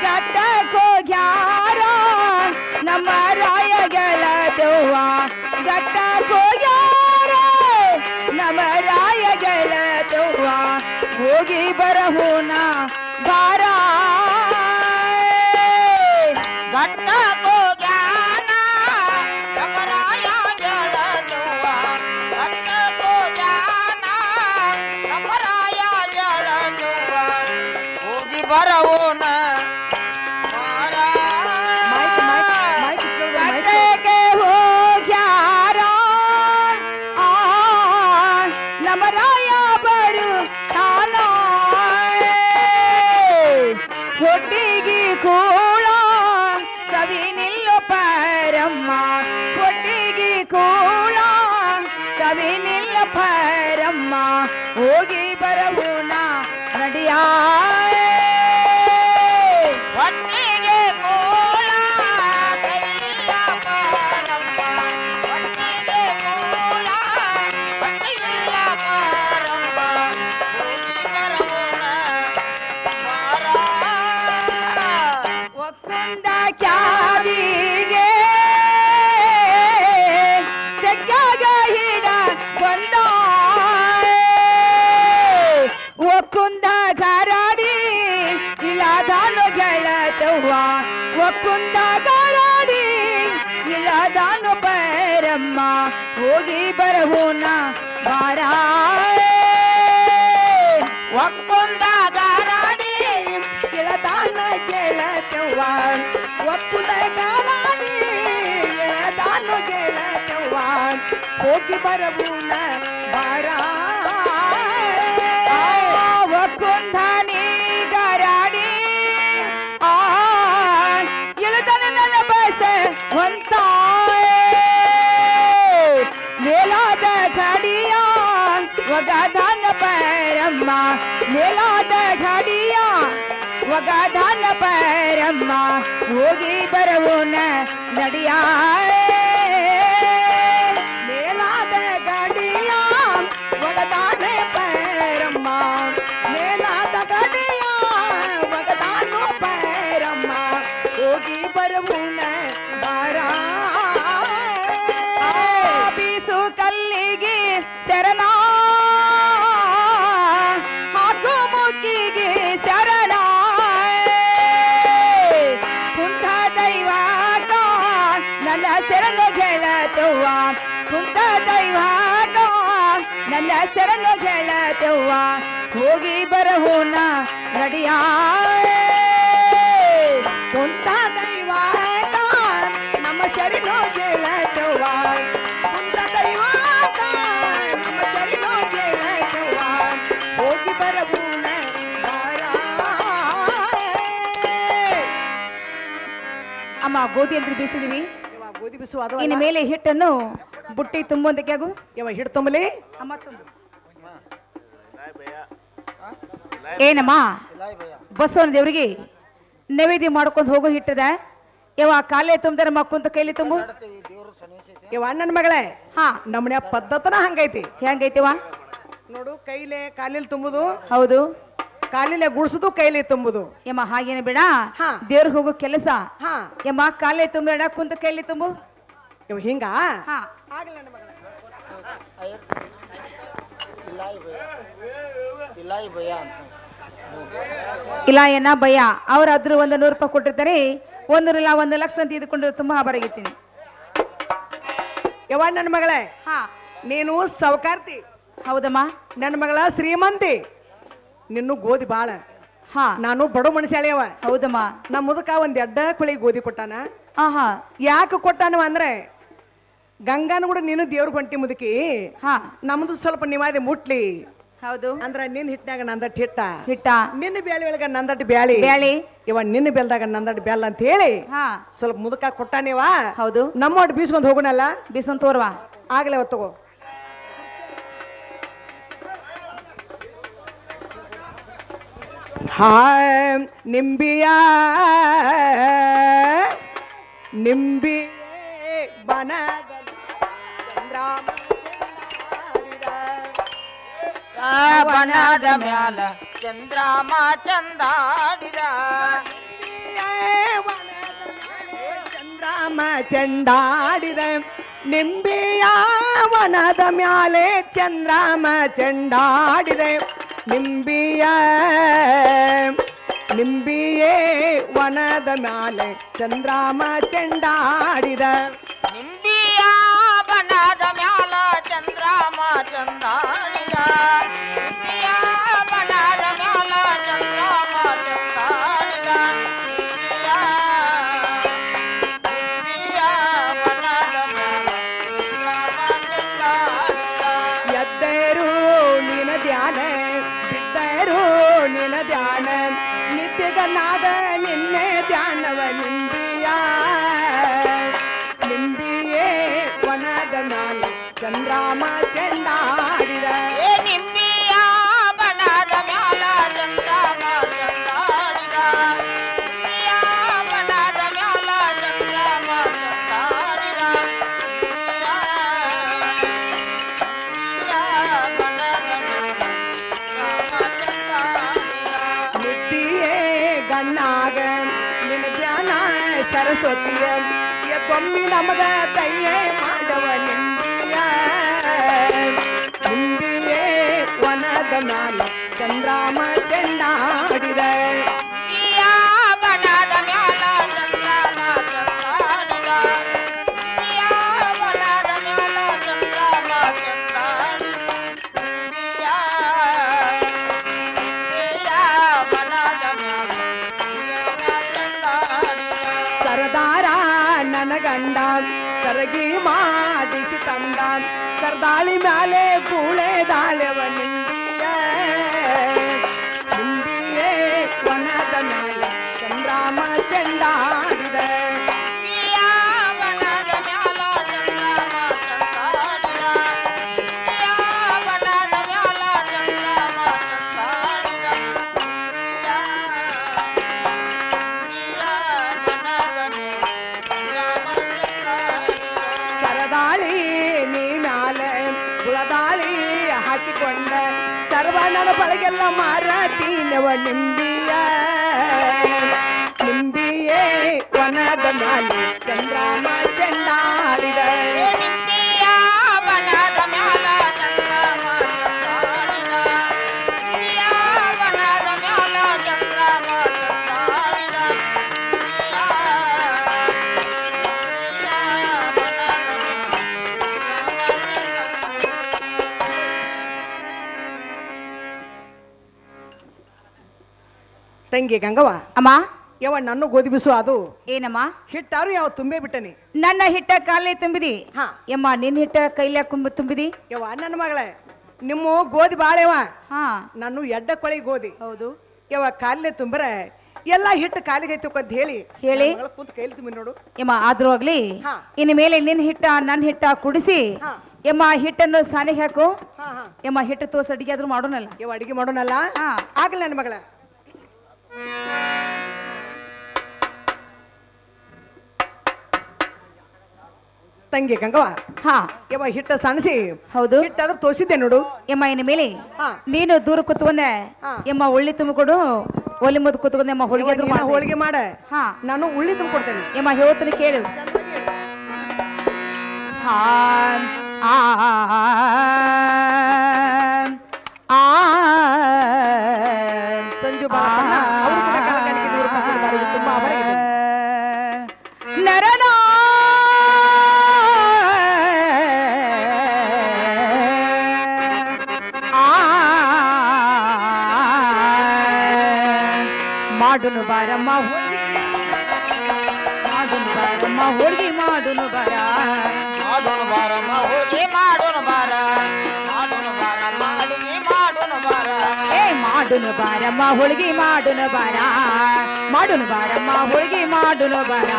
ಗಟ್ಟಕ್ಕೋಗ್ಯಾರ ನಮ್ಮ ರಾಯಗಳ ದೆವ್ವ ಗಟ್ಟಕ್ಕೋಗ್ಯಾರ ನಮ್ಮ ರಾಯಗಳ ದೆವ್ವ ಹೋಗಿ ಬರಹೋಣ ಬಾರ ಗಟ್ಟ ಕೋಗ್ಯಾನ ಕಮರಾಯ ಜಳದುವ. ಗಟ್ಟ ಕೋಗ್ಯಾನ ಕಮರಾಯ ಜಳದುವ. ಹೋಗಿ ಬರವೋಣ ಬಾರ. ಗಟ್ಟೆಗೆ ಹೋಗ್ಯಾರ ಆ ನಮ್ಮ ರಾಯ ಬರು ತಾನ ಹೊಟ್ಟಿಗೆ ಕೂಳ ಸವಿ ನಿಲ್ಲು ಪರಮ್ಮ ಹೊಟ್ಟಿಗೆ ಕೂಳ ಸವಿ ನಿಲ್ಲು ಪರಮ್ಮ ಹೋಗಿ ಬರವುಣ ನಡಿಯ ಹೊಟ್ಟಿಗೆ ಕೋಳ ಕೈಯ ಪಾರಮ್ಮ. ಹೊಟ್ಟಿಗೆ ಕೋಳ ಕೈಯ ಪಾರಮ್ಮ. ಹೋಗಿ ಬರವೋಣ ಬಾರ. ಒಕ್ಕುಂದ ಕ್ಯಾದಿಗೆ ತೆಗ್ಗಾಗ ಹಿಡ ಬಂದ ಒಕ್ಕುಂದ ಗರಾಡಿ ಇಳದಾನು ಗೆಳತವ್ವ ಒಕ್ಕುಂದ ಗರಾಡಿ ಇಳದಾನು ಪರಮ್ಮ ಹೋಗಿ ಬರಹೋಣ ಬಾರ ಒಕ್ಕುಂದ ಗರಾಡಿ ಗೆಳತಾನ ಗೆಳತವ್ವ ಒಪ್ಪುದ ಗಾರಾಡಿ ಗೆಳತಾನು ಗೆಳತವ್ವ ಹೋಗಿ ಬರಬೂನ ಬಾರ ಒಕ್ಕುಂದಾನಿ ಗರಾಡಿ ಆ ಇಳದನ ನನ್ನ ಬಸ ಹೊಂತ ಮೇಲಾದ ಗಾಡಿಯ ಒಗದಾನ ಪರಮ್ಮ ಮೇಲಾದ ಗಾಡಿಯ ಒಗದಾನ ಪರಮ್ಮ ಹೋಗಿ ಬರವೋಣ ನಡಿಯ ಮೇಲಾದ ಗಾಡಿಯ ಒಗದಾನೆ ಪೈರಮ್ಮ ಮೇಲಾದ ಗಾಡಿಯ ಒಗದಾನು ಪೈರಮ್ಮ ಹೋಗಿ ಬರವುನ ಬಾರ ಬೀಸು ಕಲ್ಲಿಗೆ ಶರಣ ಹೆಸರನ್ನು ಹೇಳತವ್ವ ಕುಂತ ದೈವಾಗ ನನ್ನ ಹೆಸರನ್ನು ಹೇಳತವ್ವ ಹೋಗಿ ಬರಹೂನ ನಡಿಯ ಕುಂತ ದೈವಾಗ ನಮ್ಮ ಸರಿನೋ ಹೇಳತವ್ವ ಕುಂತ ದೈವಾಗ ನಮ್ಮ ಸರಿನೋ ಹೇಳತವ್ವ ಹೋಗಿ ಬರಬೂನ ಅಮ್ಮ ಗೋಧಿ ಅಂದ್ರೆ ಬೀಸಿದೀವಿ ಗೋಧಿ ಬಿಸು ಅದು ಇನ್ನು ಮೇಲೆ ಹಿಟ್ಟನ್ನು ಬುಟ್ಟಿ ತುಂಬೊಂದಕ್ಕೆ ಆಗು ಇವ ಹಿಟ್ಟು ತುಂಬಲಿ ಅಮ್ಮ ತುಂಬು ಏನಮ್ಮ ಬಸವನ ದೇವ್ರಿಗೆ ನೈವೇದ್ಯ ಮಾಡ್ಕೊಂಡು ಹೋಗೋ ಹಿಟ್ಟದ ಯಾವ ಕಾಲೇ ತುಂಬ್ದಾರ ಮಕ್ಕಂತ ಕೈಲಿ ತುಂಬು ಇವ ಅಣ್ಣನ ಮಗಳೇ ಹಾ ನಮ್ಮನೆ ಪದ್ಧತನ ಹಂಗೈತಿ ಹೆಂಗೈತಿವ ನೋಡು ಕೈಲೆ ಕಾಲಿಲ್ ತುಂಬುದು ಹೌದು ಕಾಲಿಲೆ ಗುಡ್ಸುದು ಕೈಲಿ ತುಂಬುದು ಯಮ್ಮ ಹಾಗೇನೆ ಬೇಡ ಹಾ. ದೇವ್ರಿಗೆ ಹೋಗೋ ಕೆಲಸ ಹಾ ಯಮ್ಮ ಕಾಲೇ ತುಂಬೇಡ ಕುಂತ ಕೈಲಿ ತುಂಬು ಇವ ಹಿಂಗ ಹಾ ಆಗ್ಲಿ ನನ್ನ ಮಗಳೇ. ಇಲ್ಲ ಏನ ಭಯ ಅವ್ರ ಅದ್ರ 100 ರೂಪಾಯಿ ಕೊಟ್ಟಿರ್ತಾರೆ 1 ಲಕ್ಷ ಅಂತ ಇದ್ಕೊಂಡು ತುಂಬಾ ಹಬರಾಗಿರ್ತೀನಿ ಯವ್ವ ನನ್ನ ಮಗಳೇ ಹಾ ನೀನು ಸೌಕಾರ್ತಿ ಹೌದಮ್ಮ ನನ್ನ ಮಗಳ ಶ್ರೀಮಂತಿ ನಿನ್ನು ಗೋಧಿ ಬಾಳ ಹಾ ನಾನು ಬಡು ಮನುಷ್ಯಾಳಿಯವ ಹೌದಮ್ಮ ನಮ್ಮ ಮುದಕ ಒಂದ್ ಎಡ್ಡ ಕುಳಿ ಗೋಧಿ ಕೊಟ್ಟಾನ ಆಹಾ ಯಾಕೆ ಕೊಟ್ಟಾನವ ಅಂದ್ರೆ ಗಂಗಾನ ಕೂಡ ನೀನು ದೇವ್ರ ಹೊಂಟಿ ಮುದುಕಿ ಹಾ ನಮ್ದು ಸ್ವಲ್ಪ ನಿವಾದಿ ಮುಟ್ಲಿ ಹೌದು ಅಂದ್ರ ನಿನ್ ಹಿಟ್ನಾಗ ನಂದಟ್ ಹಿಟ್ಟ ಹಿಟ್ಟ ನಿನ್ನ ಬ್ಯಾಳಿ ಒಳಗ ನಂದಟ್ ಬ್ಯಾಳಿ ಬ್ಯಾಳಿ ಇವ ನಿನ್ನ ಬೆಲ್ದಾಗ ನಂದಟ್ ಬೆಲ್ಲ ಅಂತ ಹೇಳಿ ಹಾ ಸ್ವಲ್ಪ ಮುದಕ ಕೊಟ್ಟಾನೇವ ಹೌದು ನಮ್ಮ ಒಟ್ಟು ಬೀಸ್ಕೊಂಡ್ ಹೋಗೋಣಲ್ಲ ಬಿಸನ್ ತೋರ್ವಾ ಆಗ್ಲೇ ಹೊತ್ತಗೋ ಹಾಯ್ ನಿಂಬಿಯ ನಿಂಬಿ ಬನದ ಚಂದ್ರಾಮ ಬಣದ ಮ್ಯಾಲ ಚಂದ್ರಾಮ ಚಂದಾಡಿದ ಚಂದ್ರಾಮ ಚಂಡಾಡಿದ ನಿಂಬಿಯ ವನದ ಮ್ಯಾಲೆ ಚಂದ್ರಾಮ ಚಂಡಾಡಿದೆ ನಿಂಬಿಯ ನಿಂಬಿಯೇ ವನದ ಮ್ಯಾಲೆ ಚಂದ್ರಾಮ ಚಂಡಾಡಿದ ನಿಂಬಿಯ ಬಣದ ಮ್ಯಾಲ ಚಂದ್ರಾಮ ಚಂದಾಡಿದ ನಿಂಬಿಯ ಬಣದ ಮ್ಯಾಲ ಚಂದ್ರಾಮ ಚಂದಾಡಿದ ನಿಂಬಿಯ ಬಣದ ಮ್ಯಾಲ ಚಂದ್ರಾಮ ಚಂದಾಡಿದ ಎದ್ದರು ನಿನ ಧ್ಯಾನ ಬಿದ್ದರು ನಿನ ಧ್ಯಾನ ನಿತ್ಯಗನಾದ ನಿನ್ನೆ ಧ್ಯಾನವ ನಿಂಬಿಯ ನಿಂಬಿಯೇ ವನದ ಮ್ಯಾಲ ಚಂದ್ರಾಮ ಚಂಡಾಡಿದ ಏ ನಿಂಬಿಯ ಬಣದ ಮ್ಯಾಲ ಚಂದ್ರಾಮ ಚಂದಾಡಿದ ನಿಂಬಿಯ ಬಣದ ಮ್ಯಾಲ ಚಂದ್ರಾಮ ಚಂದಾಡಿದ ನಿದ್ದಿಯೇ ಗಣ್ಣಾಗ ನಿನ ಧ್ಯಾನ ಸರಸ್ವತಿಯ ಎದ್ದೊಮ್ಮಿ ನಮಗ ತಯ್ಯೇ ಮಾಡವ ನಿಂಬಿಯ ನಿಂಬಿಯೇ ವನದ ಮ್ಯಾಲ ಚಂದ್ರಾಮ ಚಂಡಾಡಿದ ನಿಂಬಿಯ ಬಣದ ಮ್ಯಾಲ ಚಂದ್ರಾಮ ಚಂದಾಡಿದ ನಿಂಬಿಯ ಬಣದ ಮ್ಯಾಲ ಚಂದ್ರಾಮ ಚಂದಾಡಿದ ನಿಂಬಿಯ ಬಣದ ಮ್ಯಾಲ ಸರದಾರ ನನ್ನ ಗಂಡ ಸರಗಿ ಮಾಡಿಸಿ ತಂದ ಸರ್ದಾಳಿ ಮ್ಯಾಲೆ ಕೂಳೆ ದಾಳೆವ ನಿಂಬಿಯ ನಿಂಬಿಯೇ ವನದ ಮ್ಯಾಲ ಚಂದ್ರಾಮ ಚಂಡಾಡಿದ ನಿಂಬಿಯ ಬಣದ ಮ್ಯಾಲ ಚಂದ್ರಾಮ ಚಂದಾಡಿದ ನಿಂಬಿಯ ಬಣದ ಮ್ಯಾಲ ಚಂದ್ರಾಮ ಚಂದಾಡಿದ ಸರದಾಳಿ ನೀ ಮ್ಯಾಲೆ ಕುಳದಾಳಿ ಹಾಕಿಕೊಂಡ ಸರ್ವಣ್ಣನ ಬಳಿಗೆಲ್ಲ ಮಾರಾಟೀನವ ನಿಂಬಿಯ ನಿಂಬಿಯೇ ವನದ ಮ್ಯಾಲೆ ಚಂದ್ರಾಮ ಚಂಡಾಡಿದ ನಿಂಬಿಯ ಬಣದ ಮ್ಯಾಲ ಚಂದ್ರಾಮ ಚಂದಾಡಿದ ನಿಂಬಿಯ ಬಣದ ಮ್ಯಾಲ ಚಂದ್ರಾಮ ಚಂದಾಡಿದ ತಂಗಿ ಗಂಗವ್ವ ಅಮ್ಮ ಯವ್ವ ನನ್ನ ಗೋಧಿ ಬಿಸು ಅದು ಏನಮ್ಮ ಹಿಟ್ಟಾರು ಯಾವ ತುಂಬೇ ಬಿಟ್ಟನಿ ನನ್ನ ಹಿಟ್ಟ ಕಾಲೇ ತುಂಬಿದಿ ಹಾ. ಯಮ್ಮ ನಿನ್ನ ಹಿಟ್ಟ ಕೈಲ ತುಂಬಿದಿ ಯವ್ವ ನನ್ನ ಮಗಳೇ ನಿಮ್ಮ ಗೋಧಿ ಬಾಳೆವ ಹಾ ನಾನು ಎಡ್ಡ ಕೊಳಿ ಗೋಧಿ ಹೌದು ಯವ್ವ ಕಾಲೇ ತುಂಬರೆ ಎಲ್ಲಾ ಹಿಟ್ಟು ಕಾಲಿಗೆ ಐತಕ್ಕಂತ ಹೇಳಿ ಹೇಳಿ ನನ್ ಮಗಳ ಕುಂತ ಕೈಲಿ ತುಂಬಿ ನೋಡು ಯಮ್ಮ ಆದ್ರೂ ಆಗ್ಲಿ ಹಾ. ಇನ್ನು ಮೇಲೆ ನಿನ್ನ ಹಿಟ್ಟ ನನ್ನ ಹಿಟ್ಟ ಕುಡಿಸಿ ಹಾ. ಯಮ್ಮ ಹಿಟ್ಟನ್ನು ಸಾನಿಗೆ ಹಾಕು ಹಾ ಹಾ ಯಮ್ಮ ಹಿಟ್ಟು ತೋರ್ಸಿ ಅಡಿಗೆ ಆದ್ರೂ ಮಾಡೋಣಲ್ಲ ಯವ್ವ ಅಡಿಗೆ ಮಾಡೋಣಲ್ಲ ಹಾ. ಆಗ್ಲಿ ನನ್ನ ಮಗಳ ತಂಗಿ ಗಂಗವ್ವ ಹಾ ಯವ್ವ ಹಿಟ್ಟ ಸಣಸಿ ಹೌದು ಹಿಟ್ಟಾದ್ರೂ ತೋರಿಸಿದ್ದೆ ನೋಡು ಯಮ್ಮ ಇನ್ನು ಮೇಲೆ ಹಾ. ನೀನು ದೂರ ಕೂತ್ಕೊಂಡೆ ಹಾ. ಯಮ್ಮ ಉಳ್ಳಿ ತುಂಬಿಕೊಡು ಒಲಿ ಮುದ್ದು ಕೂತ್ಕೊಂಡೆ ಯಮ್ಮ ಹೋಳಿಗೆ ಆದ್ರೂ ನೀನು ಮಾಡ್ತೀನಿ. ಹೋಳಿಗೆ ಮಾಡ ಹಾ ನಾನು ಉಳ್ಳಿ ತುಂಬಿಕೊಡ್ತೇನೆ ಯಮ್ಮ ಹೇಳ್ತೀನಿ ಕೇಳು ಹಾ ಆ ಆ ಸಂಜು ಬಾಳಪ್ಪಣ್ಣ ಅವರು ಕೂಡ ಕಲಕಲಿಗೆ 100 ರೂಪಾಯಿ ಕೊಟ್ಟಿದ್ದಾರೆ. ಇದು ತುಂಬಾ ಅವರಿಗೆ ನರನ ಮಾಡುನು ಬಾರಮ್ಮ ಮಾಡುನು ಬಾರಮ್ಮ ಹೋಳಿಗೆ ಮಾಡುನು ಬಾರ ಮಾಡೋಣ ಬಾರಮ್ಮ ಹೋಗಿ ಮಾಡೋಣ ಬಾರ ಮಾಡೋಣ ಬಾರಮ್ಮ ಅಡಿಗೆ ಮಾಡೋಣ ಬಾರ ಏ ಮಾಡುನು ಬಾರಮ್ಮ ಹೋಳಿಗೆ ಮಾಡುನು ಬಾರ ಮಾಡುನು ಬಾರಮ್ಮ ಹೋಳಿಗೆ ಮಾಡುನು ಬಾರ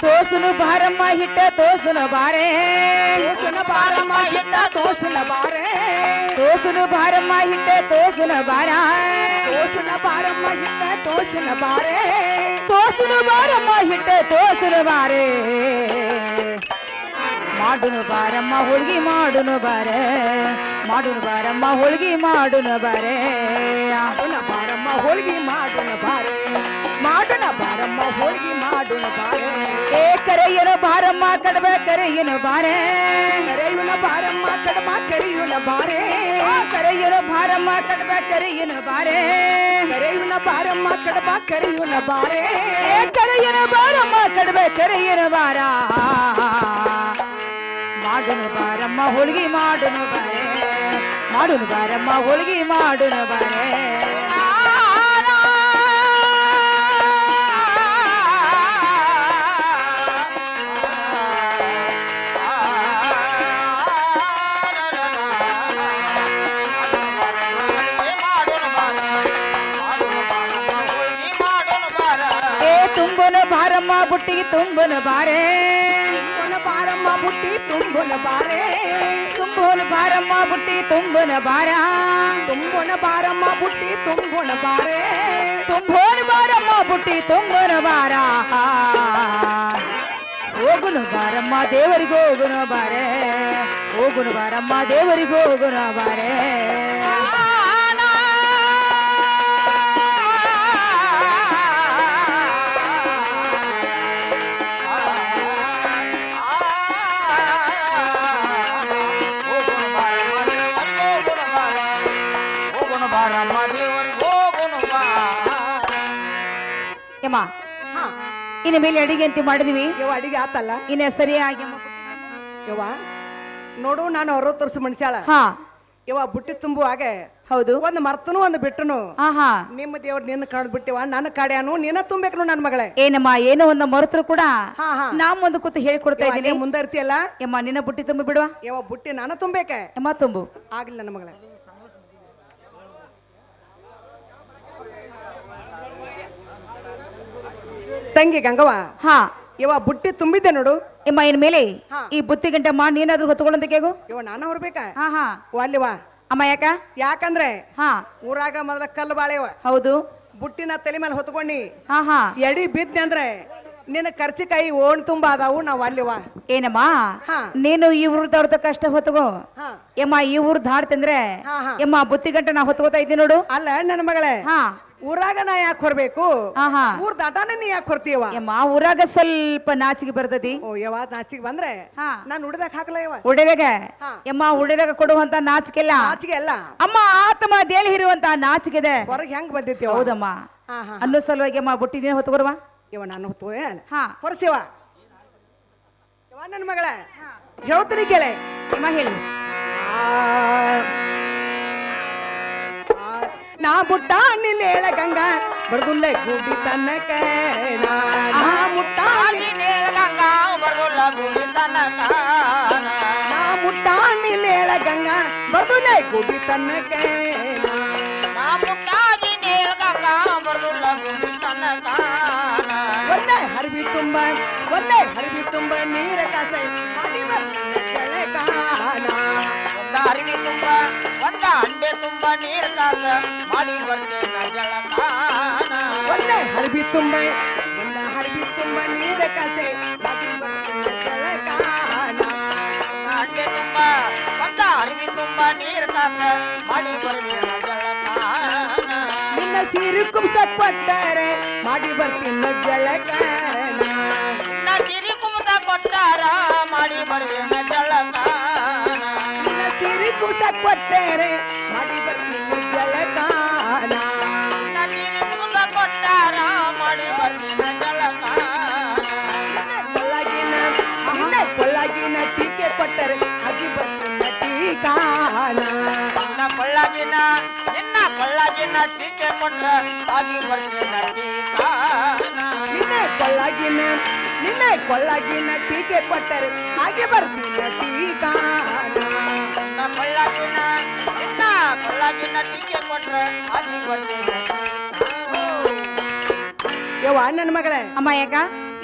ತೋಸುನು ಬಾರಮ್ಮ ಹಿಟ್ಟ ತೋಸುನು ಬಾರೆ ತೋಸುನ ಬಾರಮ್ಮ ಹಿಟ್ಟ ತೋಸುನ ಬಾರೆ ತೋಸುನು ಬಾರಮ್ಮ ಹಿಟ್ಟ ತೋಸುನು ಬಾರ ತೋಸುನ ಬಾರಮ್ಮ ಹಿಟ್ಟ ತೋಸುನ ಬಾರೆ ತೋಸುನು ಬಾರಮ್ಮ ಹಿಟ್ಟ ತೋಸುನು ಬಾರೆ ಮಾಡುನು ಬಾರಮ್ಮ ಹೋಳಿಗೆ ಮಾಡುನು ಬಾರೆ ಮಾಡುನು ಬಾರಮ್ಮ ಹೋಳಿಗೆ ಮಾಡುನು ಬಾರೆ ಮಾಡೋಣ ಬಾರಮ್ಮ ಹೋಳಿಗೆ ಮಾಡೋಣ ಬಾರೆ ಮಾಡೋಣ ಬಾರಮ್ಮ ಹೋಳಿಗೆ ಮಾಡೋಣ ಬಾರೆ ಏ ಕರೆಯನ ಬಾರಮ್ಮ ಕಡಬ ಕರೆಯನ ಬಾರೆ ಕರೆಯುನ ಬಾರಮ್ಮ ಕಡಮ ಕರೆಯುನ ಬಾರೆ ಕರೆಯನ ಬಾರಮ್ಮ ಕಡಬ ಕರೆಯನ ಬಾರೆ ಕರೆಯುನ ಬಾರಮ್ಮ ಕಡಮ ಕರೆಯುನ ಬಾರೆ ಏ ಕರೆಯನ ಬಾರಮ್ಮ ಕಡಬ ಕರೆಯನ ಬಾರ ಮಾಡುನು ಬಾರಮ್ಮ ಹೋಳಿಗೆ ಮಾಡುನು ಬಾರೆ ಮಾಡುನು ಬಾರಮ್ಮ ಹೋಳಿಗೆ ಮಾಡುನು ಬಾರೆ ಏ ತುಂಬನ ಬಾರಮ್ಮ ಬುಟ್ಟಿಗೆ ತುಂಬನ ಬಾರೆ ತುಂಬನ ಬಾರಮ್ಮ ಬುಟ್ಟಿ ತುಂಬನ ಬಾರೆ ತುಂಬನ ಬಾರಮ್ಮ ಬುಟ್ಟಿ ತುಂಬನ ಬಾರ ತುಂಬನ ಬಾರಮ್ಮ ಬುಟ್ಟಿ ತುಂಬನ ಬಾರೆ ತುಂಬೋನ ಬಾರಮ್ಮ ಬುಟ್ಟಿ ತುಂಬನ ಬಾರ ಹೋಗುನು ಬಾರಮ್ಮ ದೇವರಿಗೆ ಹೋಗುನು ಬಾರೆ ಹೋಗುನು ಬಾರಮ್ಮ ದೇವರಿಗೆ ಹೋಗುನು ಬಾರೆ ಯಮ್ಮ ಹಾ ಇನ್ನು ಮೇಲೆ ಅಡಿಗೆ ಅಂತ ಮಾಡಿದ್ವಿ ಯವ್ವ ಅಡಿಗೆ ಆತಲ್ಲ ಇನ್ನ ಸರಿಯಾಗಿ ಯವ್ವ ನೋಡು ನಾನು 60 ವರ್ಷ ಮನುಷ್ಯಾಳ ಹಾ ಯವ್ವ ಬುಟ್ಟಿ ತುಂಬುವಾಗ ಹೌದು ಒಂದು ಮರ್ತನು ಒಂದು ಬಿಟ್ಟನು ಹಾ ಹಾ ನಿಮ್ಮ ದೇವ್ರು ನಿನ್ನ ಕಾಡ್ ಬಿಟ್ಟಿವ ನನ್ನ ಕಾಡ್ಯಾನು ನೀನ ತುಂಬೇಕು ನನ್ನ ಮಗಳೇ ಏನಮ್ಮ ಏನೋ ಒಂದು ಮರೆತರು ಕೂಡ ಹಾ ಹಾ ನಾ ಮುಂದೆ ಕೂತು ಹೇಳ್ಕೊಡ್ತಾ ಯವ್ವ, ಇದ್ದೀನಿ ನೀ ಮುಂದೆ ಇರ್ತೀಯಲ್ಲ ಯಮ್ಮ ನಿನ್ನ ಬುಟ್ಟಿ ತುಂಬಿ ಬಿಡುವ ಯವ್ವ ಬುಟ್ಟಿ ನಾನು ತುಂಬೇಕ ಯಮ್ಮ ತುಂಬು ಆಗ್ಲಿ ನನ್ನ ಮಗಳೇ ತಂಗಿ ಗಂಗವ್ವ ಹಾ ಯವ್ವ ಬುಟ್ಟಿ ತುಂಬಿದ್ದೆ ನೋಡು ಯಮ್ಮ ಇನ್ ಮೇಲೆ ಹಾ. ಈ ಬುತ್ತಿ ಗಂಟೆ ಮಾಡಿ ನೀನಾದ್ರೂ ಹೊತ್ಕೊಳ್ಳಂತ ಕೇಗು ಯವ್ವ ನಾನು ಹೊರಬೇಕಾ ಹಾ ಹಾ ಅಲ್ಲಿವಾ ಅಮ್ಮ ಯಾಕ ಯಾಕಂದ್ರೆ ಹಾ ಊರಾಗ ಮೊದಲ ಕಲ್ಲು ಬಾಳೆವ ಹೌದು ಬುಟ್ಟಿನ ತಲೆ ಮೇಲೆ ಹೊತ್ಕೊಂಡಿ ಹಾ ಹಾ ಎಡಿ ಬಿದ್ದೆ ಅಂದ್ರೆ ನಿನ್ನ ಖರ್ಚಿಕಾಯಿ ಓಣ್ ತುಂಬಾ ಅದಾವು ನಾವ್ ಅಲ್ಲಿವಾ ಏನಮ್ಮ ಹಾ. ನೀನು ಈ ಊರ್ ದೊಡ್ಡ ಕಷ್ಟ ಹೊತ್ಕೋ ಹಾ ಯಮ್ಮ ಈ ಊರ್ ದಾಡ್ತಂದ್ರೆ ಹಾ, ಹಾ. ಯಮ್ಮ ಬುತ್ತಿ ಗಂಟೆ ನಾ ಹೊತ್ಕೋತಾ ಇದ್ದೀನಿ ನೋಡು ಅಲ್ಲ ನನ್ನ ಮಗಳೇ ಹಾ ಊರಾಗ ನಾ ಯಾಕೆ ಹೊರಬೇಕು ಆಹಾ ಊರ್ ದಾಟಾನ ನೀ ಯಾಕೆ ಹೊರ್ತೀಯವ ಯಮ್ಮ ಊರಾಗ ಸ್ವಲ್ಪ ನಾಚಿಗೆ ಬರ್ತದಿ. ಓ ಯಾವ ನಾಚಿಗೆ ಬಂದ್ರೆ ಹಾ ನಾನು ಉಡ್ದಾಗ ಹಾಕಲ್ಲ ಯವ ಉಡಿದಾಗ ಹಾ. ಯಮ್ಮ ಉಡಿದಾಗ ಕೊಡುವಂತ ನಾಚಿಕೆಲ್ಲ ನಾಚಿಗೆ ಅಲ್ಲ ಅಮ್ಮ ಆತ್ಮ ದೇಲಿ ಇರುವಂತ ನಾಚಿಕೆದೆ. ಹೊರಗೆ ಹೆಂಗ್ ಬಂದಿತ್ತೀವ ಹೌದಮ್ಮ ಹಾ ಹಾ ಅನ್ನೋ ಸಲುವಾಗಿ ಅಮ್ಮ ಬುಟ್ಟಿ ನೀನು ಹೊತ್ತು ಬರುವ. ಇವ ನಾನು ಹೊತ್ತು ಹಾ ಹೊರಸಿವ ಇವ ನನ್ನ ಮಗಳ ಹೇಳ್ತೀನಿ ಕೇಳೆ ಯಮ್ಮ ಹೇಳು. ನಾ ಬುಟ್ಟ ನಿಲ್ಲೇಳ ಗಂಗಾ ಬಡಗುಲ್ಲೆ ಗುಡಿ ತನ್ನಕ ನಾ ಮುಟ್ಟ ಗಂಗಾ ಬರುಲ್ಲ ಗುಡಿ ತನಕ ನಾ ಮುಟ್ಟ ನಿಲ್ಲೇಳ ಗಂಗಾ ಬಡಗುಲ್ಲೆ ಗುಡಿ ತನ್ನಕ ನಾ ಮುಟ್ಟಾಗಿ ನೇಳ ಗಂಗಾ ಬರುಲ್ಲ ಗುಡಿ ತನಕ ಒಂದೇ ಹರಿವಿ ತುಂಬ ನೀರ ಕಾಸೆ ಮಾಡಿ ಬರ್ತೀನಿ ಕೆಳಗಾನ. ಒಂದ ಅರಿವಿ ತುಂಬ ಒಂದ ಅಂಡೆ ತುಂಬ ನೀರು ಕಾಸ ಮಾಡಿ ಬರ್ತೇನೆ ಜಳಕಾನ ಒಂದೇ ಹರಿವಿ ತುಂಬ ನೀರ ಕಾಸೆ ಮಾಡಿ ಬರ್ತೀನಿ ಕೆಳಗಾನ. ಅಂಡೆ ತುಂಬ ಒಂದ ಅರಿವಿ ತುಂಬ ನೀರು ಕಾಸ ಮಾಡಿ ಬರ್ತೇನೆ ಜಳಕಾನ ನಿನ್ನ ಸೀರೆ ಕುಂಸ ಕೊಟ್ಟರೆ ಮಾಡಿ ಬರ್ತೀನಿ ಜಳಗಾನ. ನಿನ್ನ ಸಿರಿ ಕುಮುದ ಕೊಟ್ಟಾರ ಮಾಡಿ ಬರ್ತೇನೆ ಜಳಕಾನ ನಿನ್ನ ಸೀರೆ ಕುಂಸ ಕೊಟ್ಟರೆ ಮಾಡಿ ಬರ್ತೀನಿ ಜಳಗಾನ. ನಿನ್ನ ಸಿರಿ ಕುಮುದ ಕೊಟ್ಟಾರ ಮಾಡಿ ಬರ್ತೇನೆ ಜಳಕಾನ ಕೊಳ್ಳಾಗಿನ ಟೀಕೆ ಕೊಟ್ಟರೆ ಅಗಿ ಬರ್ತೀನಿ ಟೀಕಾನ. ನಿನ್ನ ಕೊಳ್ಳಾಗಿನ ಟೀಕೆ ಕೊಟ್ರ ಆಗಿ ಬರ್ತೇನೆ ಟೀಕಾನ ನಿನ್ನೆ ಕೊಳ್ಳಾಗಿನ ಟೀಕೆ ಕೊಟ್ಟರೆ ಹಾಗೆ ಬರ್ತೀನಿ ಟೀಕಾನ. ನಿನ್ನ ಕೊಳ್ಳಾಗಿನ ಟೀಕೆ ಕೊಟ್ರ ಆಗಿ ಬರ್ತೇನೆ ಯವ್ವ ನನ್ನ ಮಗಳೇ ಅಮ್ಮ ಯಾಕ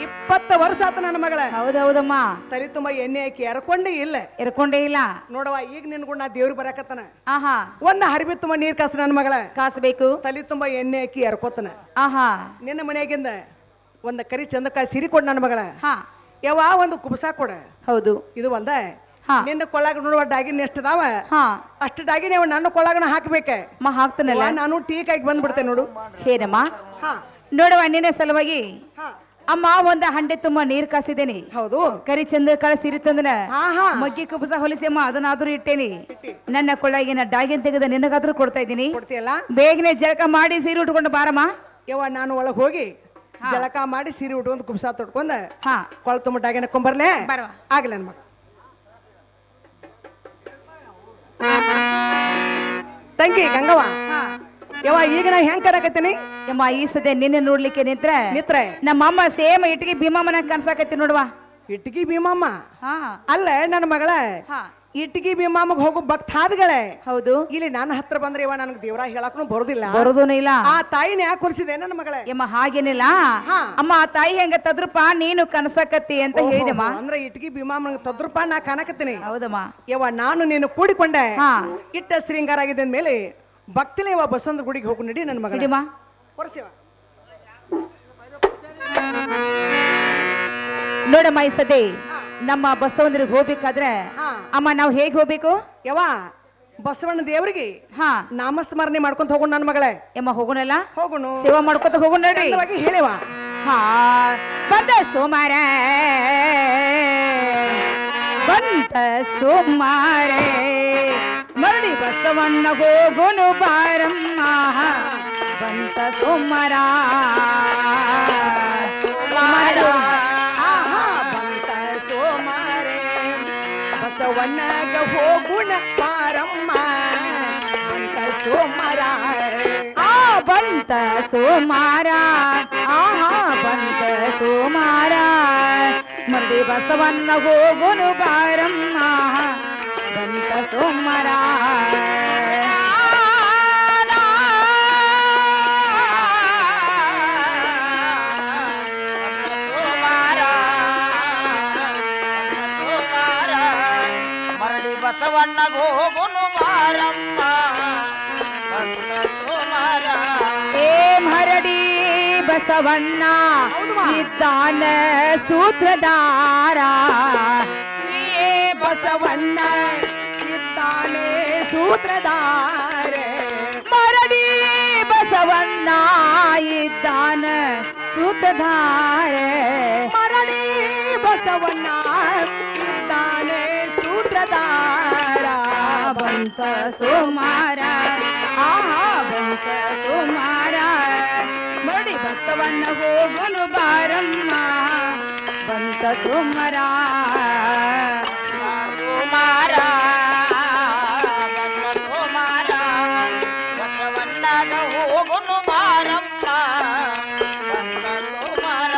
20 ವರ್ಷ ಆತ ನನ್ನ ಮಗಳ ಹೌದೌದಮ್ಮ ತಲೆ ತುಂಬಾ ಎಣ್ಣೆ ಹಾಕಿ ಎರ್ಕೊಂಡೇ ಇಲ್ಲ ಎರ್ಕೊಂಡೇ ಇಲ್ಲ ನೋಡವ ಈಗ ನಿನ್ಗೂ ನಾ ದೇವ್ರು ಬರಾಕತ್ತನ ಆಹಾ ಒಂದ ಹರಿಬಿ ತುಂಬಾ ನೀರ್ ಕಾಸ ನನ್ನ ಮಗಳ ಕಾಸಬೇಕು ತಲೆ ತುಂಬಾ ಎಣ್ಣೆ ಹಾಕಿ ಎರ್ಕೋತನ ಆಹಾ ನಿನ್ನ ಮನೆಯಾಗಿಂದ ಒಂದ ಕರಿ ಚಂದಕಾಯಿ ಸಿರಿ ಕೊಡ್ ನನ್ನ ಮಗಳ ಹಾ ಯವ್ವ ಒಂದು ಕುಬಸ ಕೊಡ ಹೌದು ಇದು ಒಂದ ಹಾ ನಿನ್ನ ಕೊಳ್ಳಾಗ ನೋಡುವ ಡಾಗಿನ ಎಷ್ಟು ಅದಾವ ಹಾ ಅಷ್ಟು ಡಾಗಿನ ಅವ ನನ್ನ ಕೊಳ್ಳಾಗನ ಹಾಕ್ಬೇಕ ಅಮ್ಮ ಹಾಕ್ತಾನಲ್ಲ ನಾನು ಟೀಕಾಗಿ ಬಂದ್ಬಿಡ್ತೇನೆ ನೋಡು ಹೇನಮ್ಮ ಹಾ ನೋಡವ ನಿನ್ನ ಸಲುವಾಗಿ ಹಾ ಅಮ್ಮ ಒಂದ ಹಂಡೆ ತುಂಬಾ ನೀರ್ ಕಾಸಿದ್ದೇನೆ. ಹೌದು ಕರಿ ಚಂದ್ರ ಕಾಳ ಸಿರಿ ತಂದನ ಹಾ ಹಾ ಮಗ್ಗಿ ಕುಬಸ ಹೊಲಿಸಿ ಅಮ್ಮ ಅದನ್ನಾದ್ರೂ ಇಟ್ಟೇನಿ. ನನ್ನ ಕೊಳ್ಳಾಗಿನ ಡಾಗಿನ್ ತೆಗೆದ ನಿನಗಾದ್ರೂ ಕೊಡ್ತಾ ಇದ್ದೀನಿ. ಕೊಡ್ತೀಯಲ್ಲ ಬೇಗನೆ ಜಳಕ ಮಾಡಿ ಸೀರೆ ಉಟ್ಕೊಂಡು ಬಾರಮ್ಮ. ಯವ್ವ ನಾನು ಒಳಗ್ ಹೋಗಿ ಜಳಕ ಮಾಡಿ ಸೀರೆ ಉಟ್ಕೊಂಡ್ ಕುಬ್ಸ ತೊಟ್ಕೊಂಡ ಹಾ ಕೊಳ ತುಂಬ ಡಾಗಿನ ಕೊಂಬರ್ಲೆ ಬರವ ಆಗ್ಲ ನನ್ ಮಗ ತಂಗಿ ಗಂಗವ್ವ ಹಾ ಯವ್ವ ಈಗ ನಾ ಹೆಂಗ್ ಕರಕತ್ತೀನಿ ಯಮ್ಮ ಈ ಸದ್ಯ ನಿನ್ನೆ ನೋಡ್ಲಿಕ್ಕೆ ನಿಂತ್ರ ನಿತ್ರೆ ನಮ್ಮಮ್ಮ ಸೇಮ್ ಇಟ್ಟಿಗೆ ಭೀಮಮ್ಮನ ಕನ್ಸಾಕತ್ತಿ ನೋಡುವ. ಇಟ್ಗಿ ಭೀಮಮ್ಮ ಹಾ ಅಲ್ಲ ನನ್ನ ಮಗಳ ಹಾ ಇಟ್ಗಿ ಭೀಮಮ್ಮಗ್ ಹೋಗೋ ಭಕ್ತಾದಿಗಳೇ ಹೌದು ಇಲ್ಲಿ ನನ್ನ ಹತ್ರ ಬಂದ್ರೆ ಇವ ನನಗೆ ದೇವ್ರ ಹೇಳಕ್ನು ಬರುದಿಲ್ಲ ಬರೋದೂನು ಇಲ್ಲ. ಆ ತಾಯಿನ ಯಾಕೆ ಕೊರ್ಸಿದೆ ನನ್ನ ಮಗಳೇ ಯಮ್ಮ ಹಾಗೇನಿಲ್ಲ ಹಾ. ಅಮ್ಮ ಆ ತಾಯಿ ಹೆಂಗ ತದ್ರಪ್ಪ ನೀನು ಕನಸಕತ್ತಿ ಅಂತ ಹೇಳಿದಮ್ಮ. ಅಂದ್ರೆ ಇಟ್ಗಿ ಭೀಮಮ್ಮ ತದ್ರೂಪ ನಾ ಕಾಣಕತ್ತೀನಿ ಹೌದಮ್ಮ ಯವ್ವ ನಾನು ನೀನು ಕೂಡಿಕೊಂಡೆ ಹಾ ಇಟ್ಟ ಶ್ರೀಂಗಾರ ಆಗಿದ್ದ ಮೇಲೆ ಭಕ್ತಿಲೇ ಇವ ಬಸವಂದ್ರ ಗುಡಿಗೆ ಹೋಗು ನಡಿ ನನ್ನ ಮಗಳ ಹಿಡಿಮ ಕೊರ್ಸಿವ ನೋಡಮ್ಮ ಈ ಸದ್ಯ ನಮ್ಮ ಬಸವಂದ್ರಿಗೆ ಹೋಗ್ಬೇಕಾದ್ರೆ ಹಾ ಅಮ್ಮ ನಾವು ಹೇಗೆ ಹೋಗ್ಬೇಕು ಯವ್ವ ಬಸವಣ್ಣ ದೇವರಿಗೆ ಹಾ ನಾಮಸ್ಮರಣೆ ಮಾಡ್ಕೊಂತ ಹೋಗೋಣ ನನ್ನ ಮಗಳೇ ಯಮ್ಮ ಹೋಗೋಣಲ್ಲ ಹೋಗುಣು ಸೇವಾ ಮಾಡ್ಕೊತ ಹೋಗೋಣ ನಡ್ರಿ. ಚಂದವಾಗಿ ಹೇಳಿವ ಹಾ ಬಂದ ಸೋಮಾರ ಬಂದ ಸೋಮಾರ ಮರಳಿ ಬಸವಣ್ಣ ಹೋಗೋನು ಬಾರಮ್ಮ ಬಂತ ಸೋಮರ ಆಹಾ ಬಂತ ಸೋಮಾರೆ ಬಸವಣ್ಣಗ ಹೋಗುಣ ಪಾರಮ್ಮ ಬಂತ ಸೋಮರ ಆ ಬಂತ ಸೋಮಾರ ಆಹಾ ಬಂತ ಸೋಮಾರ ಮರಳಿ ಬಸವಣ್ಣ ಹೋಗೋನು ಬಾರಮ್ಮ ಬಂತ ಸೋಮರ ಮರಳಿ ಬಸವಣ್ಣ ಹೋಗುನು ಬಾರಮ್ಮ ಏ ಮರಡಿ ಬಸವಣ್ಣ ಇದ್ದಾನ ಸೂತ್ರಧಾರ ಏ ಬಸವಣ್ಣ ಇದ್ದಾನೆ ಸೂತ್ರಧಾರೆ ಮರಡಿ ಬಸವ ಬಸವಣ್ಣ ಇದ್ದಾನ ಸೂತ್ರಧಾರೆ ಮರಳಿ ಬಸವಣ್ಣ ಇದ್ದಾನೆ ಸೂತ್ರಧಾರ. ಬಂತ ಸೋಮಾರ ಆಹಾ ಬಂತ ಸೋಮಾರ ಮರಳಿ ಬಸವಣ್ಣ ಹೋಗುನು ಬಾರಮ್ಮ ಬಂತ ಸೋಮರ ಕುಮಾರ ಕುಮಾರ ಬಸವಣ್ಣನ ಹೋಗುನು ಬಾರಮ್ಮ ಕುಮಾರ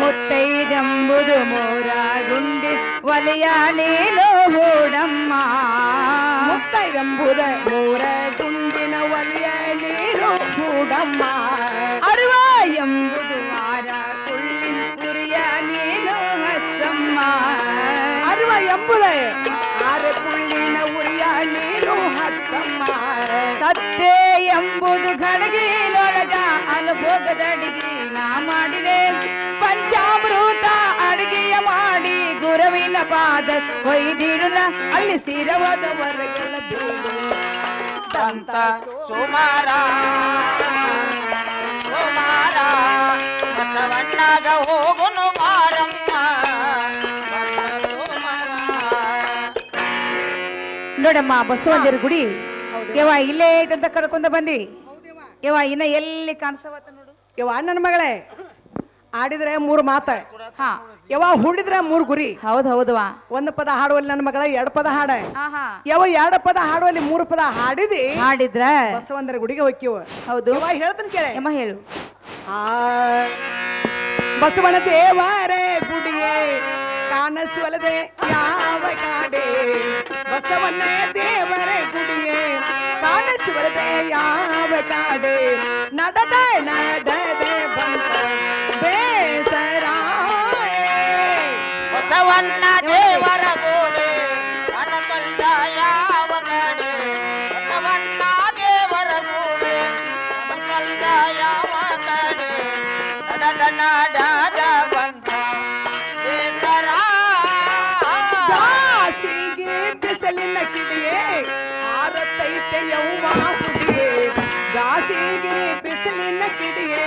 ಮುತ್ತೈದೆಂಬುದು ಮೂರ ಗುಂಡಿ ಒಲೆಯ ನೀನು ಹೂಡಮ್ಮ ಮುತ್ತೈದೆಂಬುದ ಮೂರ ಗುಂಡಿನ ಒಲೆಯ ನೀರು ಹೂಡಮ್ಮ. ಅರುವ ಎಂಬುದು ವಾರ ಕುಳ್ಳಿನ ಕುರಿಯ ನೀನು ಹಚ್ಚಮ್ಮ ಅರಿವ ಎಂಬುದೇ ಆರೆ ಕುಳ್ಳಿನ ಉರಿಯ ನೀರು ಹಚ್ಚಮ್ಮ. ಸತ್ಯ ಎಂಬುದು ಗಡಗಿನೊಳಗ ಅನುಭೋಗದ ಅಡಿಗೆ ನಾ ಮಾಡಿದೆ ಪಂಚಾಮೃತ ಅಡಿಗೆಯ ಮಾಡಿ ಗುರುವಿನ ಪಾದ ಒಯ್ದಿಡುನ ಅಲ್ಲಿ ಸ್ಥಿರವಾದ ವರ್ಗಗಳ ಬಂತ ಸುಮಾರ ಸುಮಾರ ಬಸವಣ್ಣಗ ಹೋಗುನು ಬಾರಮ್ಮ ನೋಡಮ್ಮ ಬಸವಣ್ಣರ ಗುಡಿ ಯವ್ವ ಇಲ್ಲೇ ಐತಂತ ಕರ್ಕೊಂಡ ಬಂದಿ ಯವ್ವ ಇನ್ನ ಎಲ್ಲಿ ಕಾಣಿಸವತ್ತ ನೋಡು ಇವ ನನ್ನ ಮಗಳೇ ಆಡಿದ್ರೆ 3 ಮಾತ ಹಾ ಯವ ಹುಡಿದ್ರೆ 3 ಗುರಿ. ಹೌದ್ ಹೌದವಾ ಒಂದು ಪದ ಹಾಡುವಲ್ಲಿ ನನ್ನ ಮಗಳ 2 ಪದ ಹಾಡ ಆಹಾ ಯವ 2 ಪದ ಹಾಡುವಲ್ಲಿ 3 ಪದ ಹಾಡಿದಿ ಮಾಡಿದ್ರ ಬಸವಂದರ ಗುಡಿಗೆ ಹೋಗ್ಯವ. ಹೌದು ಯವ ಹೇಳ್ತೀನಿ ಕೇಳಿ. ಯಮ್ಮ ಹೇಳು ಆ ಬಸವನ ದೇವರೇ ಗುಡಿಯೇ ಕಾಣಿಸುವಲದೆ ಯಾವ ಕಾಡೆ. ಬಸವನ ದೇವರೇ ಗುಡಿಯೇ ಕಾಣಿಸುವಲದೆ ಯಾವ ಕಾಡೆ. ನಡೆದೆ ನಡೆದೆ ಬಂತ ಬೇಸರ ಬಸವಣ್ಣ ದೇವರ ಗೋಡೆ ಕನಕಲ್ಲ ಯಾವ ಕಡೆ. ಬಸವಣ್ಣ ದೇವರ ಗೋಡೆ ಕನಕಲ್ಲ ಯಾವ ಕಡೆ. ನಡದ ನಾಡದ ಬಂತ ಬೇಸರ ದಾಸಿಗೆ ಬಿಸಲಿನ ಕಿಡಿಯೇ ಆರತೈತೆ ಯವ್ವ ಹುಡಿಯೇ. ದಾಸಿಗೆ ಬಿಸಿಲಿನ ಕಿಡಿಯೇ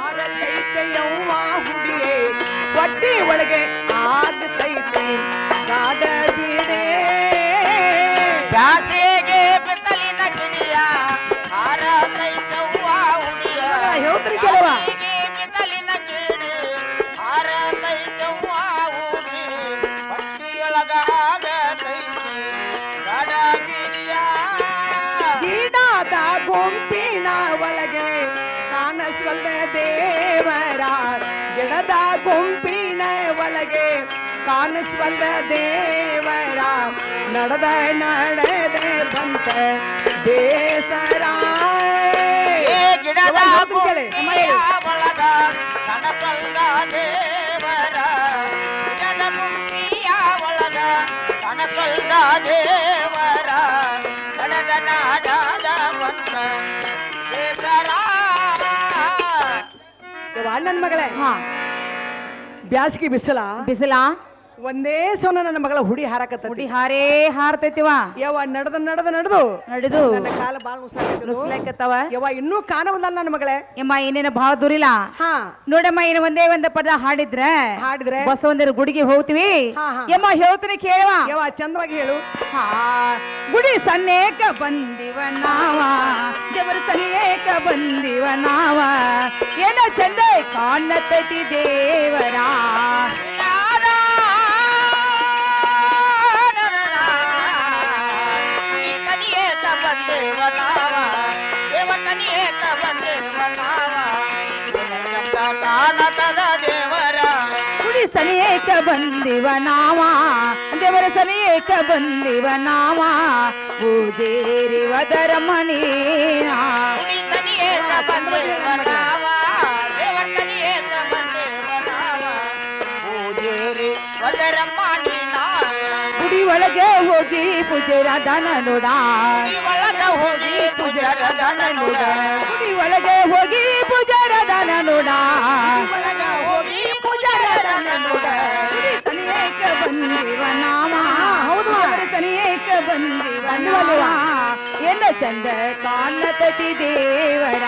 ಆರತೈತೆ ಯವ್ವ ಹುಡಿಯೇ. ಹೊಟ್ಟಿ ಒಳಗೆ ಆಗತೈತೆ ಗಾಡ ಬೀಡೆ. ಬ್ಯಾಸಿಗೆ ಬಿತ್ತಲಿನ ಕಿಡಿಯ ಹಾರ ಕೈತವ್ವ ಹುಡಿಯ. ಹೇಳ್ತೀನಿ ಕೆಲವ ಬ್ಯಾಸಿಗೆ ಬಿತ್ತಲಿನ ಕಿಡಿ ಹಾರ ಕೈತವ್ವ ಹುಡಿ. ಹೊಟ್ಟಿಯೊಳಗ ಆಗತೈತಿ ಗಡ ಗಿಡಿಯ. ಗಿಡದ ಗೊಂಪಿನ ಒಳಗೆ ಕಾಣಿಸ್ವಲ್ಲ ದೇವರ. ಗಿಡದ ಗೊಂಪಿನ ಒಳಗೆ ಕಾಣಿಸ್ವಲ್ಲ ದೇವರ. ನಡೆದ ನಡೆದೆ ಬಂತ ಬೇಸರ. ಏ ಗಿಡದ ಯವ್ವ, ಹೇಳ್ತೀನಿ ಕೇಳಿ. ಗುಂಪಿಯ ಒಳಗ ಕನಕಲ್ಲ ದೇವರ. ಗಿಡದ ಗುಂಪಿಯ ಒಳಗ ಕನಕಲ್ಲ ದೇವರ. ನಡೆದ ನಾಡದ ಬಂತ ಬೇಸರ. ಯವ್ವ ನನ್ನ ಮಗಳೇ ಹಾ ಬ್ಯಾಸಿಗೆ ಬಿಸಿಲ ಬಿಸಿಲ ಒಂದೇ ಸೌನ ನನ್ನ ಮಗಳ ಹುಡಿ ಹಾರಾಕತ್ತ. ಹುಡಿ ಹಾರೇ ಹಾರ್ತೈತಿವ ಯವ್ವ ನಡೆದು ನಡೆದು ನಡೆದು ನಡೆದು ನನ್ನ ಕಾಲ ಬಾಳ ಉಸಾಕತ್ತದು. ನುಸ್ಲಕ್ಕತ್ತವ ಯವ್ವ ಇನ್ನೂ ಕಾಣವಲ್ಲ ನನ್ನ ಮಗಳೇ. ಯಮ್ಮ ಏನೇನ ಬಹಳ ದೂರಿಲ್ಲ ಹಾ ನೋಡಮ್ಮ ಇನ್ನು ಒಂದೇ ಒಂದ ಪದ ಹಾಡಿದ್ರೆ ಹಾಡಿದ್ರೆ ಬಸವಂದರ ಗುಡಿಗೆ ಹೋಗ್ತೀವಿ ಹಾ, ಹಾ. ಯಮ್ಮ ಹೇಳ್ತೀನಿ ಕೇಳುವ ಯವ್ವ ಚಂದವಾಗಿ ಹೇಳು. ಹಾ ಗುಡಿ ಸನ್ನೇಕ ಬಂದಿವ ನಾವ ದೇವರ ಸನ್ನೇಕ ಬಂದಿವ ನಾವ ಏನ ಚಂದ ಕಾಣತೈತಿ ದೇವರ ಗುಡಿ ಸನಿಯೇಕ ಬಂದಿವ ನಾವ ದೇವರ ಸನಿಯೇಕ ಬಂದಿವ ನಾವ ಪೂಜೇರಿ ವದರ ಮಣೀನ ಗುಡಿ ಒಳಗೆ ಹೋಗಿ ಪೂಜೆರ ದನ ನೋಡ ಹೋಗಿ ಪೂಜಾರ ದನ ನೋಡ ಗುಡಿ ಒಳಗೆ ಹೋಗಿ ಪೂಜಾರ ದನ ನೋಡ ಹೋಗಿ ಪೂಜಾರ ದನ ನೋಡ ಗುಡಿ ಸನಿಯೇಕ ಬಂದಿವ ನಾವ ಹೌದು ಸನಿಯೇಕ ಬಂದಿವಲ್ಲ ಎನ್ನ ಚಂದ ಕಾಣತತಿ ದೇವರ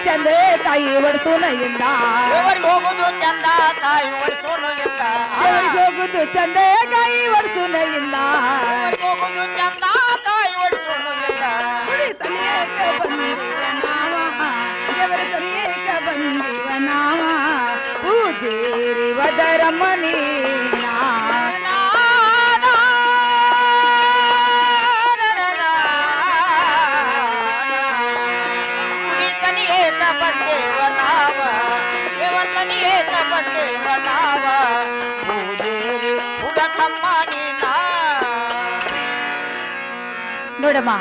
ಚಂದ ತಾಯಿ ಒಡ್ಸೋನ ಇಲ್ಲ ಹೋಗುದು ಚಂದ ತಾಯಿ ಒಡ್ಸೋನು ಇಲ್ಲ ಅವರಿಗೆ ಹೋಗುದು ಚಂದ ಕಾಯಿ ಒಡ್ಸೋನ ಇಲ್ಲ ಹೋಗುದು ಚಂದ ತಾಯಿ ಒಡ್ಸೋನು ಇಲ್ಲ ಗುಡಿ ಸರಿಯಕ ಬಂದಿವ ನಾವ ದೇವರ ಸರಿಯಕ ಬಂದಿವ ನಾವ ಪೂಜೇರಿ ವದರ ಮನೀನಾ ನೋಡಮ್ಮ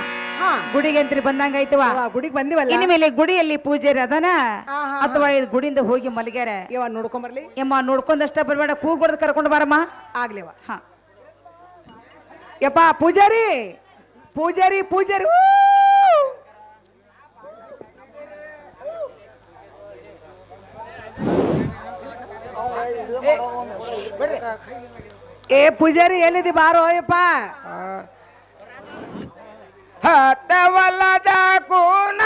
ಗುಡಿಗೆ ಅಂತ ಬಂದಂಗ ಐತವ ಗುಡಿಗೆ ಬಂದಿವಲ್ಲ ಇನ್ಮೇಲೆ ಗುಡಿಯಲ್ಲಿ ಪೂಜಾರಿ ಅದನ ಹಾ, ಹಾ, ಅಥವಾ ಇದು ಗುಡಿಯಿಂದ ಹೋಗಿ ಮಲಗ್ಯಾರ ಇವ ನೋಡ್ಕೊಂಬರ್ಲಿ ಯಮ್ಮ ನೋಡ್ಕೊಂಡಷ್ಟ ಬರ್ಬೇಡ ಕೂಗ್ ಹೊಡೆದು ಕರ್ಕೊಂಡು ಬಾರಮ್ಮ ಆಗ್ಲಿವ ಹಾ ಯಪ್ಪ ಪೂಜಾರಿ ಪೂಜಾರಿ ಪೂಜಾರಿ ಏ ಪೂಜಾರಿ ಎಲ್ಲಿದಿ ಬಾರೋ ಯಪ್ಪ ಹತ್ತವಲ್ಲದ ಕೂನ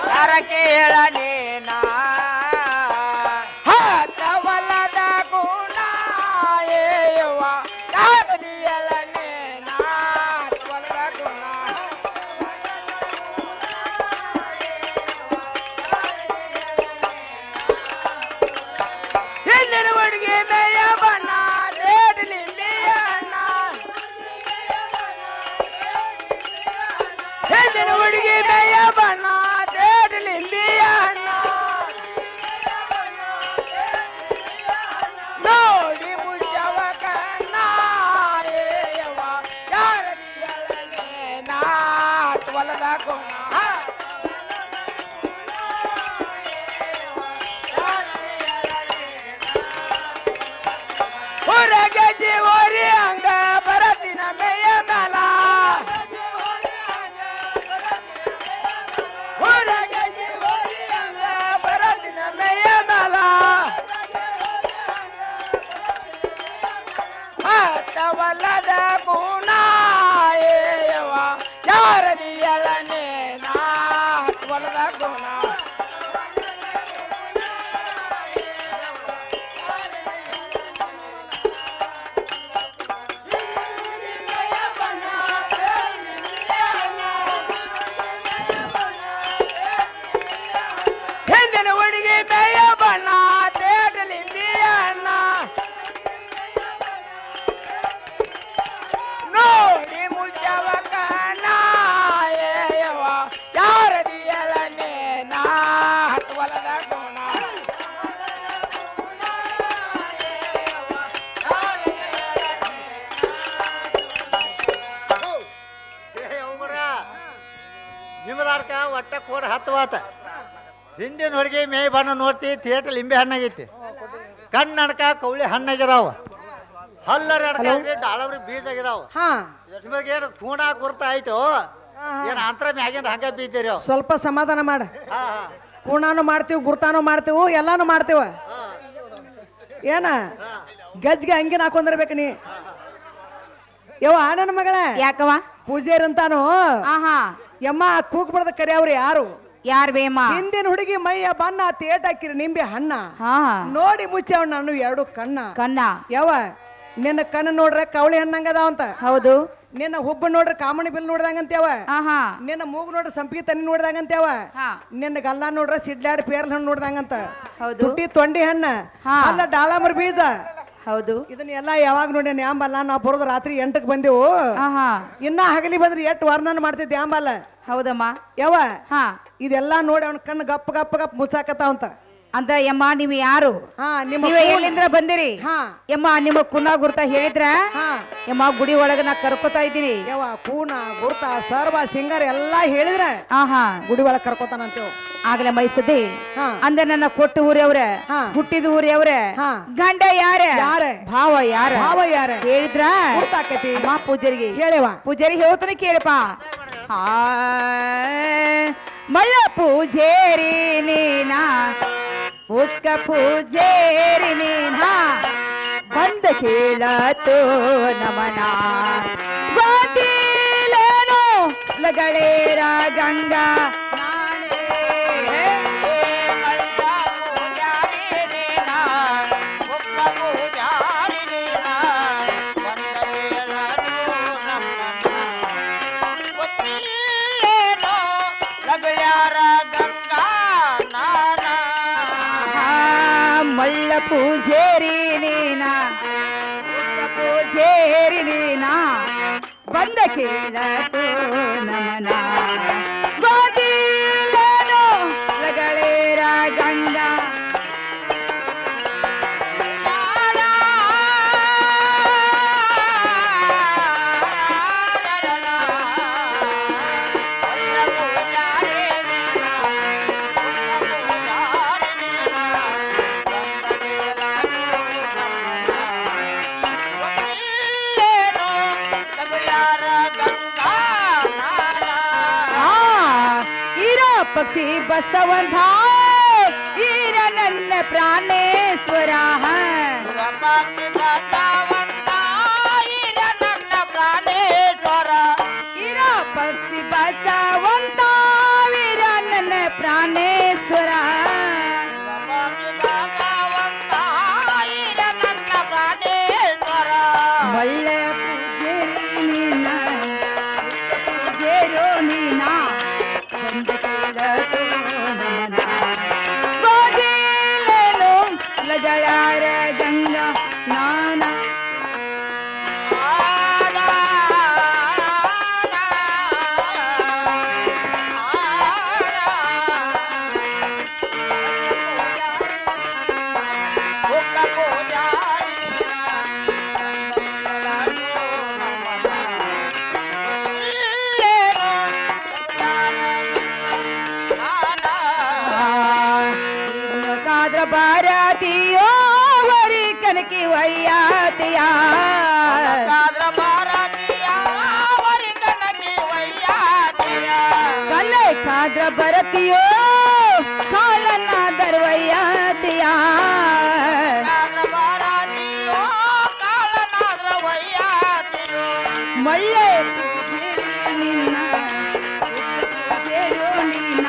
ಯಾರ ಕೇಳ ನೀನ ಹತ್ತವಲ್ಲದ ಕೂನ ಯಾರದಿಯಲ ನೇನ ಗುಣ ಹಿಂದಿನ ಹುಡುಗಿ ಮೇಯ ಬಣ್ಣ ರೇಡ್ಲಿ ಅಣ್ಣ ಹಿಂದಿನ ಹುಡುಗಿ ಮೇಯ ಬಣ್ಣ ರೇಡ್ಲಿ ಅಣ್ಣ ನೋಡಿ ಮುಚ್ಚವ ಕಣ್ಣ ನಾತ್ ಹೊಲದ ಗುಣ ಹೊರಗೆ ಜೀವರಿ ಹಂಗ ಬರತಿನ ಮೇಯ ಮೇಲ ಹೊರಗೆ ಜೀವರಿ ಹಂಗ ಬರತಿನ ಮೇಯ ಮೇಲ ಹತ್ತವಲ್ಲದ ಗುಣ ಯಾರದಿಯಲನೇ ನಾತ್ ಹೊಲದ ಗುಣ ಹಿಂದಿನ ಹುಡುಗಿ ಮೇಯ ಬಣ್ಣ ತೇಟಲಿ ಅಣ್ಣ ನೋಡಿ ಮುಚ್ಚವ ಕಣ್ಣ ಯಾರದಿಯಲನೇ ನಾತ್ ಹೊಲದ ಗುಣ ನಿಮ್ಮದಾರ್ಕ ಒಟ್ಟ ಕೋಡ್ ಹತ್ತವಾತ ಹಿಂದಿನ ಹುಡುಗಿ ಮೇಯ್ ಬಣ್ಣ ನೋಡ್ತಿ ಥಿಯೇಟರ್ ಲಿಂಬೆ ಹಣ್ಣಾಗೈತಿ ಕಣ್ಣಡ್ಕ ಕೌಳಿ ಹಣ್ಣಾಗಿದಾವ ಹಲ್ಲರ ಅಡ್ಕ ಡಾಳವ್ರಿ ಬೀಜ ಆಗಿದಾವ ಹಾ ನಿಮಗೇನು ಕೂಣ ಗುರ್ತ ಆಯ್ತು ಏನ್ ಅಂತರ ಮ್ಯಾಗಿಂದ ಹಂಗ ಬಿದ್ದೀರಿ ಅವ್. ಸ್ವಲ್ಪ ಸಮಾಧಾನ ಮಾಡ ಹಾ ಹಾ ಕೂಣಾನು ಮಾಡ್ತೀವಿ ಗುರ್ತಾನು ಮಾಡ್ತೀವಿ ಎಲ್ಲಾನು ಮಾಡ್ತೀವ ಏನ ಗಜ್ಗೆ ಹಂಗಿನ ಹಾಕೊಂದಿರ್ಬೇಕು ನೀ ಯವ್ವ ನನ್ನ ಮಗಳ ಯಾಕವ ಪೂಜಾರಿ ಅಂತಾನು ಆಹಾ ಯಮ್ಮ ಕೂಗ್ ಬಿಡದ ಕರಿಯವ್ರಿ ಯಾರು ಯಾರ್ ಬೇಮ ಹಿಂದಿನ ಹುಡುಗಿ ಮೈಯ ಬಣ್ಣ ತೇಟ್ ಹಾಕಿರಿ ನಿಂಬೆ ಹಣ್ಣ ಹಾ ನೋಡಿ ಮುಚ್ಚವ್ ನಾನು ಎರಡು ಕಣ್ಣ ಕಣ್ಣ ಯಾವ ನಿನ್ನ ಕಣ್ಣು ನೋಡ್ರೆ ಕವಳಿ ಹಣ್ಣಂಗದಾವಂತ ಹೌದು ನಿನ್ನ ಹುಬ್ಬ ನೋಡ್ರೆ ಕಾಮಣಿ ಬಿಲ್ ನೋಡ್ದಂಗಂತ್ಯಾವ ಆಹಾ ನಿನ್ನ ಮೂಗು ನೋಡ್ರೆ ಸಂಪಿಗೆ ತನಿ ನೋಡ್ದಂಗಂತ್ಯಾವ ಹಾ ನಿನ್ನ ಗಲ್ಲ ನೋಡ್ರೆ ಸಿಡ್ಲಾಡಿ ಪೇರ್ಲ ಹಣ್ಣು ನೋಡ್ದಂಗಂತ ಹೌದು ತುಟ್ಟಿ ತೊಂಡಿ ಹಣ್ಣ ಹಾ. ಅಲ್ಲ ಡಾಳಂಬ್ರ ಬೀಜ ಹೌದು. ಇದನ್ನ ಎಲ್ಲ ಯಾವಾಗ ನೋಡಿ ಯಾಂಬಲ್ಲ ನಾವು ಬರೋದು ರಾತ್ರಿ 8ಕ್ಕೆ ಬಂದೆವು. ಆಹಾ ಇನ್ನ ಹಗಲಿ ಬಂದ್ರೆ ಎಷ್ಟು ವರ್ಣನ ಮಾಡ್ತಿದ್ದೆ ಯಾಂಬಲ್ಲ. ಹೌದಮ್ಮ. ಯಾವ ಹಾ ಇದೆಲ್ಲ ನೋಡಿ ಅವನ ಕಣ್ಣು ಗಪ್ಪ ಗಪ್ಪ ಗಪ್ಪ ಮುಚ್ಚಾಕತ್ತಾವಂತ. ಅಂತ ಯಮ್ಮ ನೀವು ಯಾರು? ಹಾ ನಿಮ್ಮ ನೀವೇ ಎಲ್ಲಿಂದ್ರ ಬಂದಿರಿ? ಹಾ ಯಮ್ಮ ನಿಮ್ಮ ಕುನ ಗುರ್ತ ಹೇಳಿದ್ರ ಹಾ ಯಮ್ಮ ಗುಡಿ ಒಳಗ ನಾ ಕರ್ಕೋತಾ ಇದ್ದೀನಿ. ಯಾವ ಕೂನ ಗುರ್ತ ಸರ್ವ ಸಿಂಗಾರ ಎಲ್ಲಾ ಹೇಳಿದ್ರ ಆಹಾ ಗುಡಿ ಒಳಗ್ ಕರ್ಕೋತಾನಂತೇವ್. ಆಗ್ಲೇ ಮೈಸದಿ ಹಾ ಅಂದ್ರ ನನ್ನ ಕೊಟ್ಟು ಊರವ್ರ ಹಾ. ಹುಟ್ಟಿದ ಊರವ್ರ ಹಾ. ಗಂಡ ಯಾರ ಯಾರ? ಭಾವ ಯಾರ? ಭಾವ ಯಾರ ಹೇಳಿದ್ರ ಗುರ್ತಾಕತಿ ಅಮ್ಮ ಪೂಜಾರಿಗೆ ಹೇಳೇವ. ಪೂಜಾರಿ ಹೇಳ್ತಾನೆ ಕೇಳಪ್ಪ. ಹಾ ಮಳ್ಳ ಪೂಜೇರಿ ನೀನಾ ಪುಷ್ಕ ಪೂಜೇರಿ ನೀನಾ ಬಂದ ಕೇಳತು ನಮನ ಗೊತ್ತಿಲ್ಲೇನೋ ಲಗಳೇರ ಗಂಗಾ ಮಳ್ಳ ಪೂಜೇರಿ ನೀನಾ ಪೂಜೇರಿ ನೀನಾ ಬಂದ ಕೇಳತು ನಮನ ಗೊತ್ತಿಲ್ಲೇನೋ ಲಗಳೇರ ಗಂಗಾ ಪಕ್ಷಿ ಬಸವಂತ ಈರ ನನ್ನ ಪ್ರಾಣೇಶ್ವರ ಈರ ಪಕ್ಷಿ ಬಸವಂತ ವೀರ ನನ್ನ ಪ್ರಾಣೇಶ್ವರ ಒಳ್ಳೆ ಪೂಜೆ ನೀನ ಪೂಜೆರೋ ನೀನ ಲಜಳಾರ ಗಂಗಾ ನಾನ ಭಾರತೀಯೋ ವರಿ ಕನಕಿ ವಯ್ಯಾತಿಯ ಕಲೆ ಖಾದ್ರ ಭರತಿಯೋ ಕಾಲನ್ನ ದರ್ವಯ್ಯಾತಿಯ ಮಳ್ಳೆ ನಿನ್ನ ನೀನ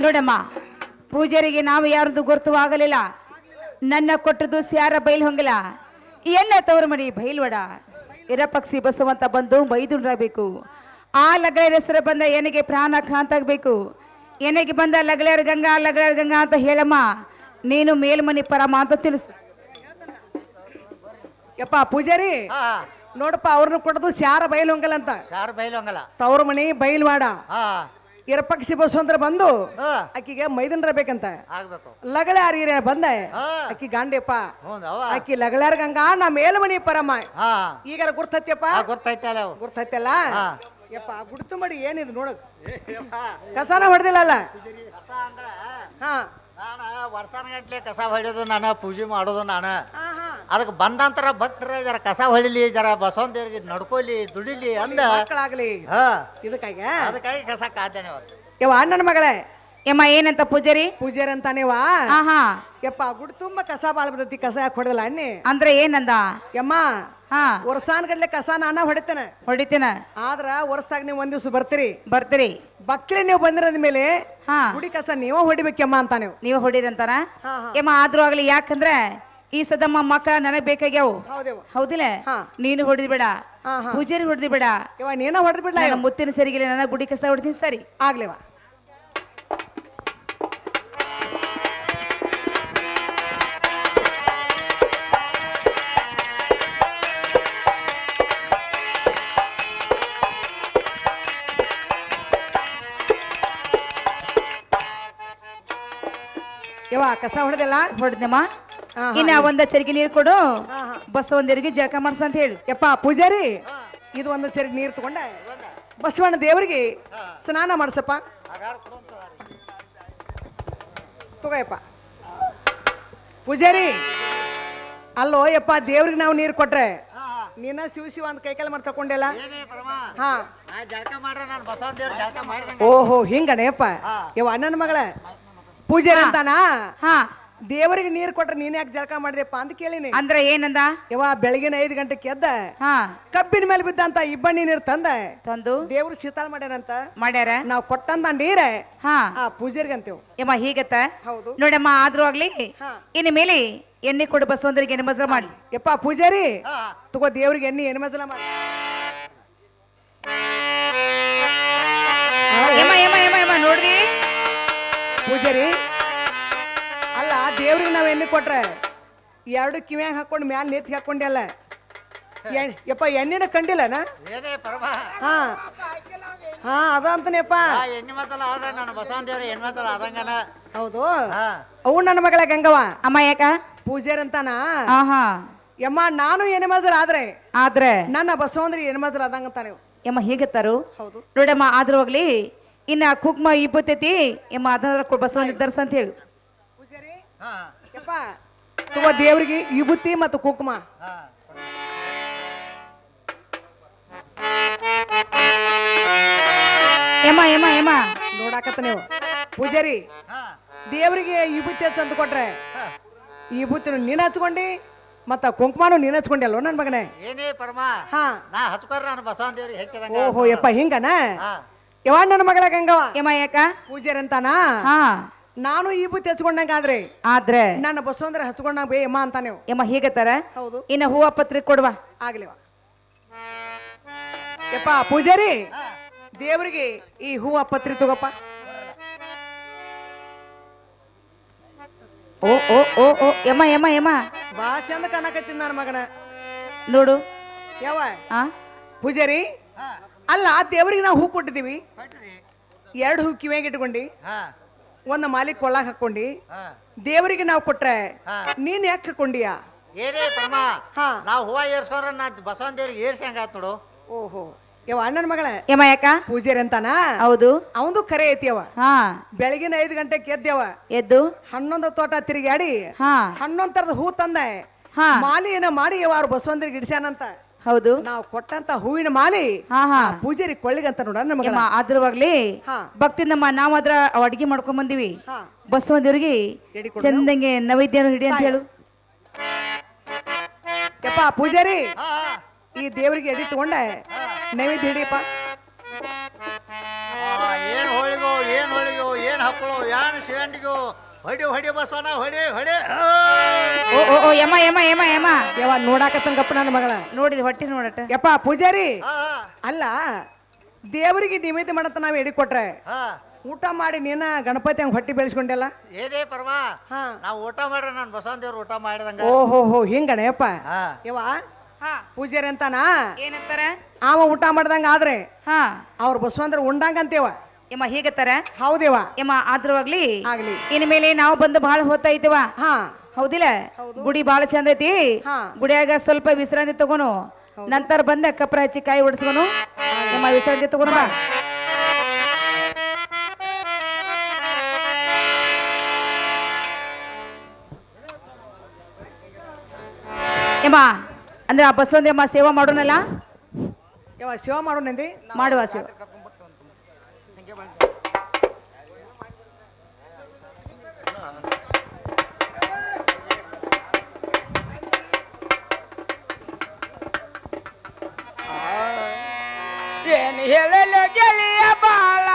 ನೋಡಮ್ಮ ಪೂಜಾರಿಗೆ ನಾವು ಯಾರದು ಗುರುತವಾಗಲಿಲ್ಲ. ನನ್ನ ಕೊಟ್ಟದ್ದು ಸ್ಯಾರ ಬೈಲ್ ಹೊಂಗಲ ಎಲ್ಲ ತವರು ಮಡಿ ಬೈಲ್ವಡ ಇರ ಪಕ್ಷಿ ಬಸವಂತ ಬಂದು ಮೈದುಂಡ್ರಬೇಕು. ಆ ಲಗಳೇರ ಹೆಸರು ಬಂದ ಏನಿಗೆ ಪ್ರಾಣ ಕಾಂತಾಗಬೇಕು. ಏನಿಗೆ ಬಂದ ಲಗಳೇರ ಗಂಗಾ ಅಂತ ಹೇಳಮ್ಮ. ನೀನು ಮೇಲ್ಮನಿ ಪರಮ ಅಂತ ತಿಳಿಸು. ಯಪ್ಪ ಪೂಜಾರಿ ನೋಡಪ್ಪ ಅವ್ರನ್ನ ಕೊಡೋದು ಸ್ಯಾರ ಬೈಲ್ ಹೊಂಗಲ ಅಂತ. ಸಾರ್ ಬೈಲಂಗಲ್ಲ. ತವ್ರ ಮನಿ ಬೈಲ್ವಾಡ ಹಾ ಇರಪಕ್ಷಿ ಬಸವಂತರ ಬಂದು ಆಕಿಗೆ ಮೈದನ್ರ ಬೇಕಂತ ಆಗ್ಬೇಕು. ಲಗಳ ಯಾರ ಬಂದ ಅಕ್ಕಿ ಗಾಂಡಿಯಪ್ಪ ಅಕ್ಕಿ ಲಗಳಾರ ಗಂಗಾ ನಾ ಮೇಲ್ಮನಿ ಪರಮ ಈಗ ಗುರ್ತತ್ಯಪ್ಪ ಗೊತ್ತೈತಲ್ಲ ಗುರ್ತೈತಲ್ಲ ಯಪ್ಪ ಗುಡ್ತು ಮಾಡಿ ಏನಿದು ನೋಡಕ್ ಕಸಾನ ಹೊಡೆದಿಲ್ಲ ಹಾ ವರ್ಷಾನಗಟ್ಲೆ ಕಸ ಹೊಡಿಯೋದು ನಾನು ಪೂಜೆ ಮಾಡೋದು ನಾನು. ಅದಕ್ಕೆ ಬಂದಂತರ ಭಕ್ತರ ಜರ ಕಸ ಹೊಳಿಲಿ ಜರ ಬಸವನ ದೇವ್ರಿಗೆ ನಡ್ಕೊಲಿ ದುಡಿಲಿ ಅಂದ ಮಕ್ಕಳಾಗ್ಲಿ ಹಾ ಇದಕ್ಕಾಗಿ ಅದಕ್ಕಾಗಿ ಕಸ ಕಾದ್ದೇನೆ ಅವತ್ತು. ಯವ್ವ ನನ್ನ ಮಗಳೇ ಯಮ್ಮ ಏನಂತ ಪೂಜಾರಿ ಪೂಜಾರಿ ಅಂತಾನೇವಾ ಹಾ ಹಾ ಯಪ್ಪ ಗುಡ್ ತುಂಬಾ ಕಸ ಬಾಳ್ ಬರ್ತೈತಿ ಕಸ ಯಾಕೆ ಹೊಡೆದಲ್ಲ ಅನ್ನಿ ಅಂದ್ರೆ ಏನಂದ ಯಮ್ಮ ಹಾ ವರ್ಷಾನ್ ಗಡ್ಲೆ ಕಸ ನಾನ ಹೊಡಿತೇನೆ ಹೊಡಿತೀನ ಆದ್ರ ವರ್ಷದಾಗ ನೀವು ಒಂದ್ ದಿವ್ಸ ಬರ್ತೀರಿ ಬರ್ತೀರಿ ಬಕ್ರಿ ನೀವು ಬಂದಿರೋದ್ ಮೇಲೆ ಹಾ ಗುಡಿ ಕಸ ನೀವ ಹೊಡಿಬೇಕಮ್ಮ ಅಂತ ನೀವು ನೀವು ಹೊಡಿರಂತಾನ ಹಾ, ಹಾ. ಯಮ್ಮ ಆದ್ರೂ ಆಗ್ಲಿ ಯಾಕಂದ್ರೆ ಈ ಸದಮ್ಮ ಮಕ್ಕಳ ನನಗ್ ಬೇಕಾಗ್ಯಾವು ಹೌದೇವ ಹೌದಿಲ್ಲ ಹಾ. ನೀನು ಹೊಡೆದ್ ಬೇಡ ಹಾ ಹಾ ಪೂಜಾರಿ ಹೊಡೆದ್ ಬೇಡ ಇವ ನೀನ ಹೊಡೆದ್ ಬಿಡ್ಲ ನನ್ನ ಮುತ್ತಿನ ಸರಿಗಿಲ್ಲ ನನ್ನ ಗುಡಿ ಕಸ ಹೊಡ್ತೀನಿ ಸರಿ ಆಗ್ಲಿವ ಯವ್ವ ಕಸ ಹೊಡೆದಿಲ್ಲ ಹೊಡೆದಮ್ಮ ಹಾ, ಹಾ. ಇನ್ನ ಒಂದ ಚರಿಗೆ ನೀರು ಕೊಡು ಹಾ, ಹಾ. ಬಸವಂದರಿಗೆ ಜಳಕ ಮಾಡ್ಸ ಅಂತ ಹೇಳಿ ಯಪ್ಪ ಪೂಜಾರಿ ಇದು ಒಂದು ಸರಿ ನೀರು ತಗೊಂಡೆ ಬಸವಣ್ಣ ದೇವರಿಗೆ ಸ್ನಾನ ಮಾಡ್ಸಪ್ಪ ತಗೋಯಪ್ಪ ಪೂಜಾರಿ ಅಲ್ಲೋ ಯಪ್ಪ ದೇವ್ರಿಗೆ ನಾವು ನೀರು ಕೊಟ್ರೆ ನೀನ ಶಿವ ಅಂತ ಕೈಕಾಲ ಮಾಡಿ ತಕೊಂಡಿಲ್ಲ ಏನೇ ಪರಮ ಹಾ ನಾ ಜಳಕ ಮಾಡ್ರೆ ನಾನು ಬಸವ ದೇವ್ರ ಜಳಕ ಮಾಡಿದಂಗ ಓಹೋ ಹಿಂಗಣೇಪ್ಪ ಯವ್ವ ಅಣ್ಣನ ಮಗಳ ಪೂಜಾರಿ ಅಂತಾನ ಹಾ ದೇವರಿಗೆ ನೀರು ಕೊಟ್ರೆ ನೀನ್ ಯಾಕೆ ಜಳಕ ಮಾಡಿದೆಪ್ಪ ಅಂತ ಕೇಳಿನಿ ಅಂದ್ರೆ ಏನಂದ ಯವ್ವ ಬೆಳಗಿನ 5 ಗಂಟೆಗೆ ಎದ್ದ ಹಾ ಕಬ್ಬಿನ ಮೇಲೆ ಬಿದ್ದಂತ ಇಬ್ಬಣ್ಣಿ ನೀರು ತಂದ ತಂದು ದೇವ್ರು ಶೀತಾಳ ಮಾಡ್ಯಾನಂತ ಮಾಡ್ಯಾರ ನಾವು ಕೊಟ್ಟಂತ ನೀರ ಹಾ ಆ ಪೂಜಾರಿಗೆ ಅಂತೇವ್ ಯಮ್ಮ ಹೀಗತ್ತ ಹೌದು ನೋಡಮ್ಮ ಆದ್ರೂ ಆಗ್ಲಿ ಹಾ. ಇನ್ನು ಮೇಲೆ ಎಣ್ಣೆ ಕೊಡು ಬಸವಂದರಿಗೆ ಎಣ್ಣೆ ಮಜ್ರ ಮಾಡ್ಲಿ ಯಪ್ಪ ಪೂಜಾರಿ ತಗೋ ದೇವ್ರಿಗೆ ಎಣ್ಣೆ ಮಜಲ ಮಾಡಿ ಯಮ್ಮ ಯಮ್ಮ ಯಮ್ಮ ಯಮ್ಮ ನೋಡ್ರಿ ಪೂಜಾರಿ ಅಲ್ಲ ದೇವ್ರಿಗೆ ನಾವ್ ಎಣ್ಣೆ ಕೊಟ್ರೆ 2 ಕಿವ್ಯಾಗ ಹಾಕೊಂಡು ಮ್ಯಾಲ ನೆತ್ತಿ ಹಾಕೊಂಡೆಲ್ಲ ಯಪ್ಪ ಎಣ್ಣೆನ ಕಂಡಿಲ್ಲನ ಏನೇ ಪರಮ ಹಾ ಹಾ ಅದ ಅಂತಾನೆಪ್ಪ ಆ ಎಣ್ಣೆ ಮತ್ತಲ್ಲ ಆದ್ರೆ ನಾನು ಬಸವ ದೇವ್ರ ಹೆಣ್ಣು ಮತ್ತಲ್ಲ ಆದಂಗನ ಹೌದು ಹಾ ಅವು ನನ್ನ ಮಗಳ ಗಂಗವ್ವ ಅಮ್ಮ ಯಾಕ ಪೂಜಾರಿ ಅಂತಾನ ಆಹಾ ಯಮ್ಮ ನಾನು ಎಣ್ಣೆ ಮಜಲ್ ಆದ್ರೆ ಆದ್ರೆ ನನ್ನ ಬಸವಂದ್ರಿ ಎಣ್ಣೆ ಮಜಲ್ ಆದಂಗ ಅಂತಾನೆ ಯಮ್ಮ ಹೀಗತ್ತಾರು ಹೌದು ನೋಡಮ್ಮ ಆದ್ರೂ ಆಗ್ಲಿ ಇನ್ನ ಕುಕ್ಮ ಇಬ್ಬತೈತಿ ಯಮ್ಮ ಅದನ್ನ ಬಸವನ ಧರ್ಸ ಅಂತ ಹೇಳು ಪೂಜಾರಿ ಹಾ ಯಪ್ಪ ತಗೋ ದೇವ್ರಿಗೆ ವಿಭೂತಿ ಮತ್ತು ಕುಂಕುಮ ಹಾ ಯಮ್ಮ ಯಮ್ಮ ಯಮ್ಮ ನೋಡಾಕತ್ತ ನೀವು ಪೂಜಾರಿ ಹಾ ದೇವರಿಗೆ ವಿಭೂತಿ ಹಚ್ಚ ಅಂತ ಕೊಟ್ರೆ ಹಾ. ಈ ವಿಭೂತಿನ ನೀನ್ ಹಚ್ಕೊಂಡಿ ಮತ್ತ ಕುಂಕುಮನು ನೀನ್ ಹಚ್ಕೊಂಡಿ ಅಲ್ವ ನನ್ ಮಗನೇ ಏನೇ ಪರಮ ಹಾ ನಾ ಹಚ್ಕೊರ ನಾನು ಬಸವ ದೇವ್ರಿಗೆ ಹೆಚ್ಚಿದಂಗ ಓಹೋ ಯಪ್ಪ ಹಿಂಗನ ಹಾ ಯವ ನನ್ನ ಮಗಳ ಗಂಗವ ಯಮ್ಮ ಯಾಕ ಪೂಜಾರಿ ಅಂತಾನ ಹಾ ನಾನು ಈ ವಿಭೂತಿ ಹಚ್ಕೊಂಡಂಗಾದ್ರೆ ಆದ್ರೆ ನನ್ನ ಬಸವಂದ್ರ ಹಚ್ಕೊಂಡಾಗ ಬೇ ಯಮ್ಮ ಅಂತಾನೆ ಯಮ್ಮ ಹೀಗತ್ತಾರ ಹೌದು ಇನ್ನ ಹೂವ ಪತ್ರಿಕೆ ಕೊಡುವ ಆಗ್ಲಿವ ಯಪ್ಪ ಪೂಜಾರಿ ದೇವರಿಗೆ ಈ ಹೂವ ಪತ್ರಿ ತಗೋಪ್ಪ ಓ ಓ ಓ ಓ ಯಮ್ಮ ಯಮ್ಮ ಯಮ್ಮ ಬಾ ಚಂದ ಕಾಣಕತ್ತೀನಿ ನನ್ನ ಮಗನ ನೋಡು ಯಾವ ಆ ಪೂಜಾರಿ ಹಾ ಅಲ್ಲ ದೇವರಿಗೆ ನಾವು ಹೂ ಕೊಟ್ಟಿದ್ದೀವಿ ಕೊಟ್ರಿ 2 ಹೂ ಕಿವಿಯಾಗ ಇಟ್ಕೊಂಡಿ ಹಾ ಒಂದು ಮಾಲಿ ಕೊಳ್ಳಾಗ ಹಾಕೊಂಡಿ ಹಾ ದೇವರಿಗೆ ನಾವು ಕೊಟ್ರೆ ಹಾ. ನೀನ್ ಯಾಕೆ ಹಾಕೊಂಡಿಯಾ ಏನೇ ಪರಮ ಹಾ ನಾವು ಹೂವ ಏರ್ಸ್ಕೊಂಡ್ರೆ ನಾ ಬಸವ ದೇವ್ರಿಗೆ ಏರ್ಸಿ ಹಂಗಾತ್ ನೋಡು ಓಹೋ ಯವ ಅಣ್ಣನ ಮಗಳ ಯಮ್ಮ ಯಾಕ ಪೂಜಾರಿ ಅಂತಾನ ಹೌದು ಅವಂದು ಕರೆ ಐತಿ ಅವ ಹಾ ಬೆಳಗಿನ 5 ಗಂಟೆಗೆ ಎದ್ದೇವ ಎದ್ದು 11 ತೋಟ ತಿರುಗಾಡಿ ಹಾ 11 ತರದ ಹೂ ತಂದೆ ಹಾ ಮಾಲಿ ಏನ ಮಾಡಿ ಅವ್ರು ಬಸವಂದ್ರಿಗೆ ಇಡ್ಸ್ಯಾನಂತ ಹೌದು ನಾವು ಕೊಟ್ಟಂತ ಹೂವಿನ ಮಾಲಿ ಹಾ ಹಾ ಆ ಪೂಜಾರಿ ಕೊಳ್ಳಿಗಂತ ನೋಡ ನಮ್ಮ ಯಮ್ಮ ಆದ್ರವಾಗ್ಲಿ ಹಾ ಭಕ್ತಿ ನಮ್ಮ ನಾವ್ ಅದ್ರ ಅಡಿಗೆ ಮಾಡ್ಕೊಂಡ್ ಬಂದಿವಿ ಹಾ ಬಸವಂದೇವ್ರಿಗೆ ಎಡಿ ಕೊಡು. ಚಂದಂಗೆ ನೈವೇದ್ಯನು ಹಿಡಿ ಅಂತ ಹೇಳು ಯಪ್ಪ ಪೂಜಾರಿ ಹಾ ಈ ದೇವರಿಗೆ ಎಡಿ ತಗೊಂಡೆ ನೈವೇದ್ಯ ಹಿಡಿಯಪ್ಪ ಏನ್ ಹೋಳಿಗೋ ಏನ್ ಹಪ್ಪಳು ಯಾನ್ ಶಿವಂಡಿಗೋ ಹೊಡಿ ಹೊಡಿ ಬಸವನ ಹೊಡಿ ಹೊಡಿ ಓ ಓ ಓ ಯಮ್ಮ ಯಮ್ಮ ಯಮ್ಮ ಯಮ್ಮ ಯವ ನೋಡಾಕತ್ತನ್ ಗಪ್ಪ ನನ್ನ ಮಗಳ ನೋಡಿರಿ ಹೊಟ್ಟೆ ನೋಡಟ ಯಪ್ಪ ಪೂಜಾರಿ ಹಾ ಅಲ್ಲ ದೇವರಿಗೆ ನಿವೇದ್ಯ ಮಾಡತ್ತ ನಾವ್ ಎಡಿ ಕೊಟ್ರೆ ಹಾ ಊಟ ಮಾಡಿ ನೀನ ಗಣಪತಿ ಹಂಗ ಹೊಟ್ಟಿ ಬೆಳೆಸ್ಕೊಂಡೆಲ್ಲ ಏನೇ ಪರಮ ಹಾ ನಾವು ಊಟ ಮಾಡ್ರೆ ನಾನು ಬಸವನ ದೇವ್ರು ಊಟ ಮಾಡಿದಂಗ ಓಹೋ ಹೋ ಹಿಂಗಣೆಯಪ್ಪ ಹಾ ಯವ ಹಾ ಪೂಜಾರಿ ಅಂತಾನ ಏನಂತಾರ ಅವ ಊಟ ಮಾಡ್ದಂಗ ಆದ್ರೆ ಹಾ ಅವ್ರ ಬಸವಂದ್ರ ಉಂಡಂಗ ಅಂತೇವ ಯಮ್ಮ ಹೀಗತ್ತಾರ ಹೌದೇವ ಯಮ್ಮ ಆದ್ರವಾಗ್ಲಿ ಆಗ್ಲಿ ಇನ್ ಮೇಲೆ ನಾವು ಬಂದು ಬಹಳ ಹೊತ್ತಾಯ್ತವ ಹಾ ಹೌದಿಲ್ಲ ಹೌದು. ಗುಡಿ ಬಹಳ ಚಂದ ಐತಿ ಹಾ. ಗುಡಿಯಾಗ ಸ್ವಲ್ಪ ವಿಶ್ರಾಂತಿ ತಗೋನು ನಂತರ ಬಂದ ಕಪ್ರ ಹಚ್ಚಿ ಕಾಯಿ ಹೊಡ್ಸ್ಕೊನು ಯಮ್ಮ ವಿಶ್ರಾಂತಿ ತಗೋನು ಬಾ ಯಮ್ಮ ಅಂದ್ರೆ ಆ ಬಸವಂದಮ್ಮ ಸೇವಾ ಮಾಡೋಣಲ್ಲ ಯವ ಶಿವ ಮಾಡೋಣಂದಿ ಮಾಡುವ ಸೇವೆ ಹೇಳಲು ಗೆಳೆಯ ಬಾಳ